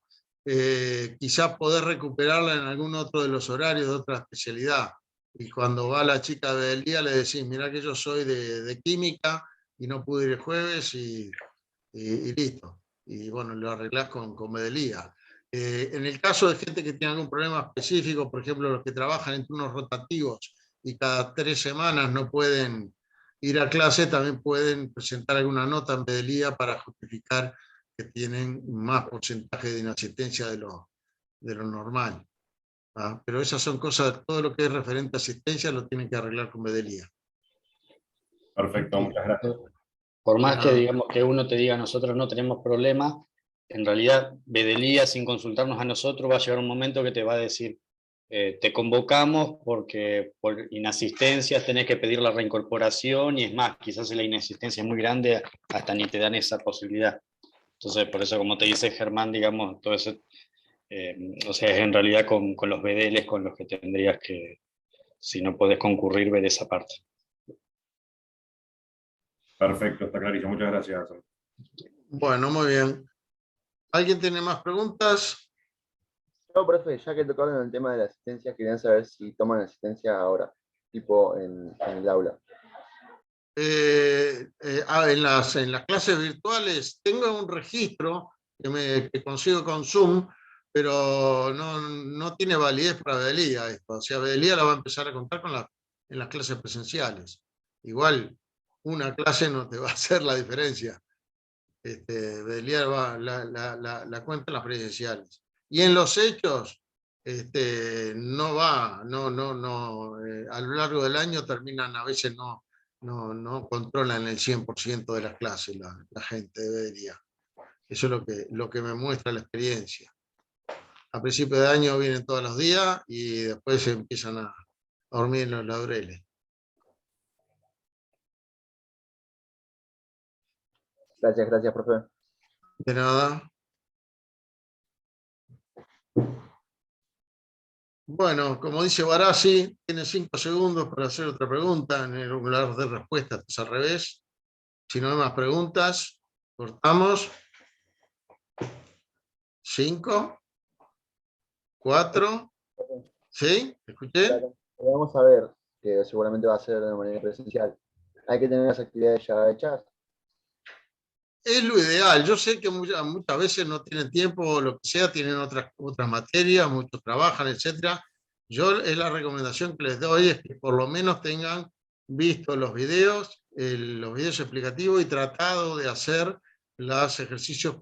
quizás podés recuperarla en algún otro de los horarios de otra especialidad. Y cuando va la chica del día le decís, mirá que yo soy de química y no pude ir el jueves y listo. Y bueno, lo arreglás con Bedelía. En el caso de gente que tiene algún problema específico, por ejemplo, los que trabajan en turnos rotativos y cada 3 semanas no pueden ir a clase, también pueden presentar alguna nota en Bedelía para justificar que tienen más porcentaje de inasistencia de lo normal. ¿Ah? Pero esas son cosas, todo lo que es referente a asistencia lo tienen que arreglar con Bedelía. Perfecto, muchas gracias. Por más que digamos que uno te diga nosotros no tenemos problema, en realidad Bedelía sin consultarnos a nosotros va a llegar un momento que te va a decir te convocamos porque por inasistencias tenés que pedir la reincorporación y es más, quizás si la inasistencia es muy grande hasta ni te dan esa posibilidad. Entonces por eso como te dice Germán, digamos, todo eso, o sea, es en realidad con los BDLs con los que tendrías que, si no podés concurrir, ver esa parte. Perfecto, está clarísimo. Muchas gracias. Bueno, muy bien. ¿Alguien tiene más preguntas? No, profe, ya que tocaron el tema de la asistencia, querían saber si toman asistencia ahora, tipo en el aula. En las clases virtuales tengo un registro que consigo con Zoom, pero no tiene validez para Bedelía esto. O sea, Bedelía la va a empezar a contar en las clases presenciales. Igual, una clase no te va a hacer la diferencia. Bedelía la cuenta en las presenciales. Y en los hechos, no va, a lo largo del año terminan, a veces no controlan el 100% de las clases la gente de Bedelía. Eso es lo que me muestra la experiencia. A principio de año vienen todos los días y después se empiezan a dormir en los laureles. Gracias, profe. De nada. Bueno, como dice Barassi, tiene 5 segundos para hacer otra pregunta. En el lugar de respuesta es al revés. Si no hay más preguntas, cortamos. 5, 4, ¿sí? ¿Escuché? Claro. Vamos a ver, que seguramente va a ser de manera presencial. Hay que tener las actividades ya hechas. Es lo ideal. Yo sé que muchas veces no tienen tiempo o lo que sea, tienen otras materias, muchos trabajan, etc. Yo es la recomendación que les doy es que por lo menos tengan visto los videos explicativos y tratado de hacer los ejercicios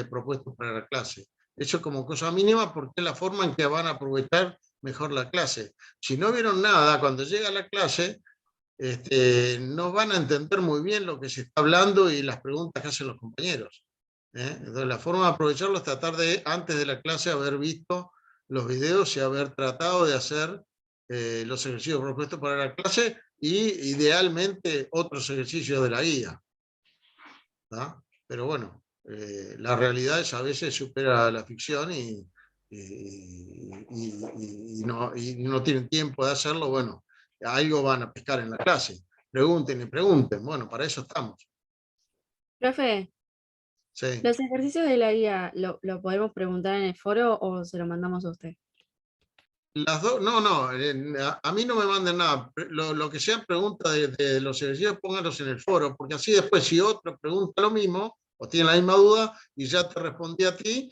propuestos para la clase. Eso como cosa mínima porque es la forma en que van a aprovechar mejor la clase. Si no vieron nada, cuando llega la clase, no van a entender muy bien lo que se está hablando y las preguntas que hacen los compañeros. Entonces, la forma de aprovecharlo es tratar de, antes de la clase, haber visto los videos y haber tratado de hacer los ejercicios propuestos para la clase y, idealmente, otros ejercicios de la guía. ¿tá? Pero bueno, la realidad es a veces supera la ficción y no tienen tiempo de hacerlo. Bueno, algo van a pescar en la clase. Pregunten y pregunten. Bueno, para eso estamos. Profe, Sí. ¿los ejercicios de la guía lo podemos preguntar en el foro o se lo mandamos a usted? Las dos, no, a mí no me manden nada. Lo que sean preguntas de los ejercicios, pónganlos en el foro, porque así después si otro pregunta lo mismo, o tiene la misma duda, y ya te respondí a ti,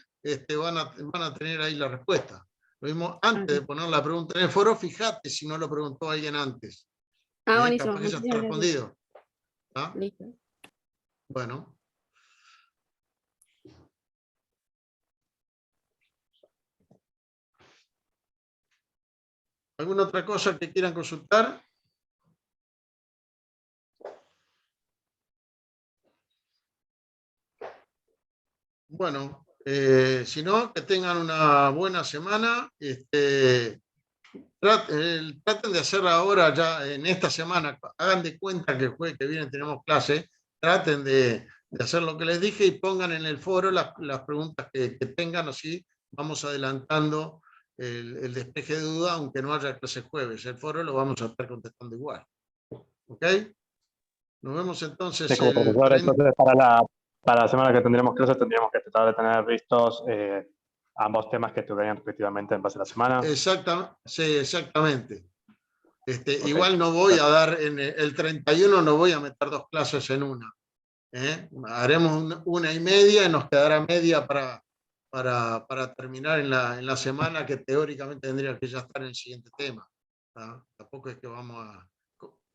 van a tener ahí la respuesta. Lo mismo, antes de poner la pregunta en el foro, fíjate si no lo preguntó alguien antes. Buenísimo. Capaz que ya está respondido. ¿Ah? Listo. Bueno. ¿Alguna otra cosa que quieran consultar? Bueno, si no, que tengan una buena semana. Traten de hacer ahora, ya en esta semana, hagan de cuenta que el jueves que viene tenemos clase, traten de hacer lo que les dije y pongan en el foro las preguntas que tengan, así vamos adelantando el despeje de duda, aunque no haya clase jueves. El foro lo vamos a estar contestando igual. ¿Ok? Nos vemos entonces Sí, como el profesor, 30. entonces para la semana que tendremos clases tendríamos que tratar de tener vistos ambos temas que estudiarían respectivamente en base a la semana. Sí, exactamente. Ok. Igual no voy a dar, en el 31 no voy a meter 2 clases en una. Haremos una y media y nos quedará media para terminar en la semana que teóricamente tendría que ya estar en el siguiente tema. Tampoco es que vamos a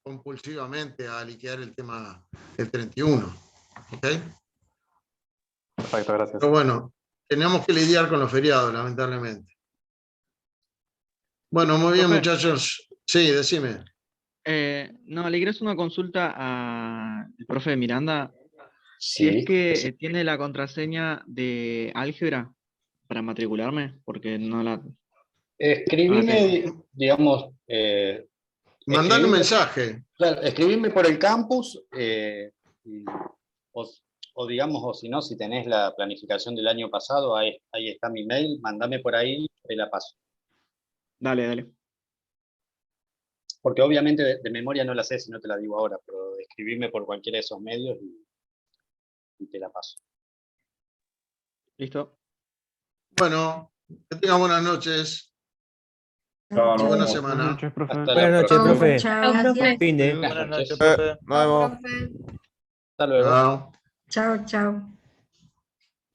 compulsivamente a liquidar el tema del 31. ¿Ok? Perfecto, gracias. Pero bueno, tenemos que lidiar con los feriados, lamentablemente. Bueno, muy bien, Profe. muchachos. Sí, decime. No, le quiero hacer una consulta al profe Miranda. Si Sí, es que sí. tiene la contraseña de álgebra para matricularme, porque no la tengo. Escribime, digamos, Mandale un escribime, mensaje. claro, escribime por el campus, o digamos, o si no, si tenés la planificación del año pasado, ahí está mi mail, mandame por ahí, te la paso. Dale, dale. Porque obviamente de memoria no la sé si no te la digo ahora, pero escribime por cualquiera de esos medios y te la paso. ¿Listo? Bueno, que tengan buenas noches. Chao, Y nos buena vemos. semana. Buenas noches, profe. Hasta Buenas la noches, próxima. profe. Chao, Gracias. Fin de. Buenas noches, Nos profe. Nos vemos. profe. Hasta luego. Chao. Chao, chao.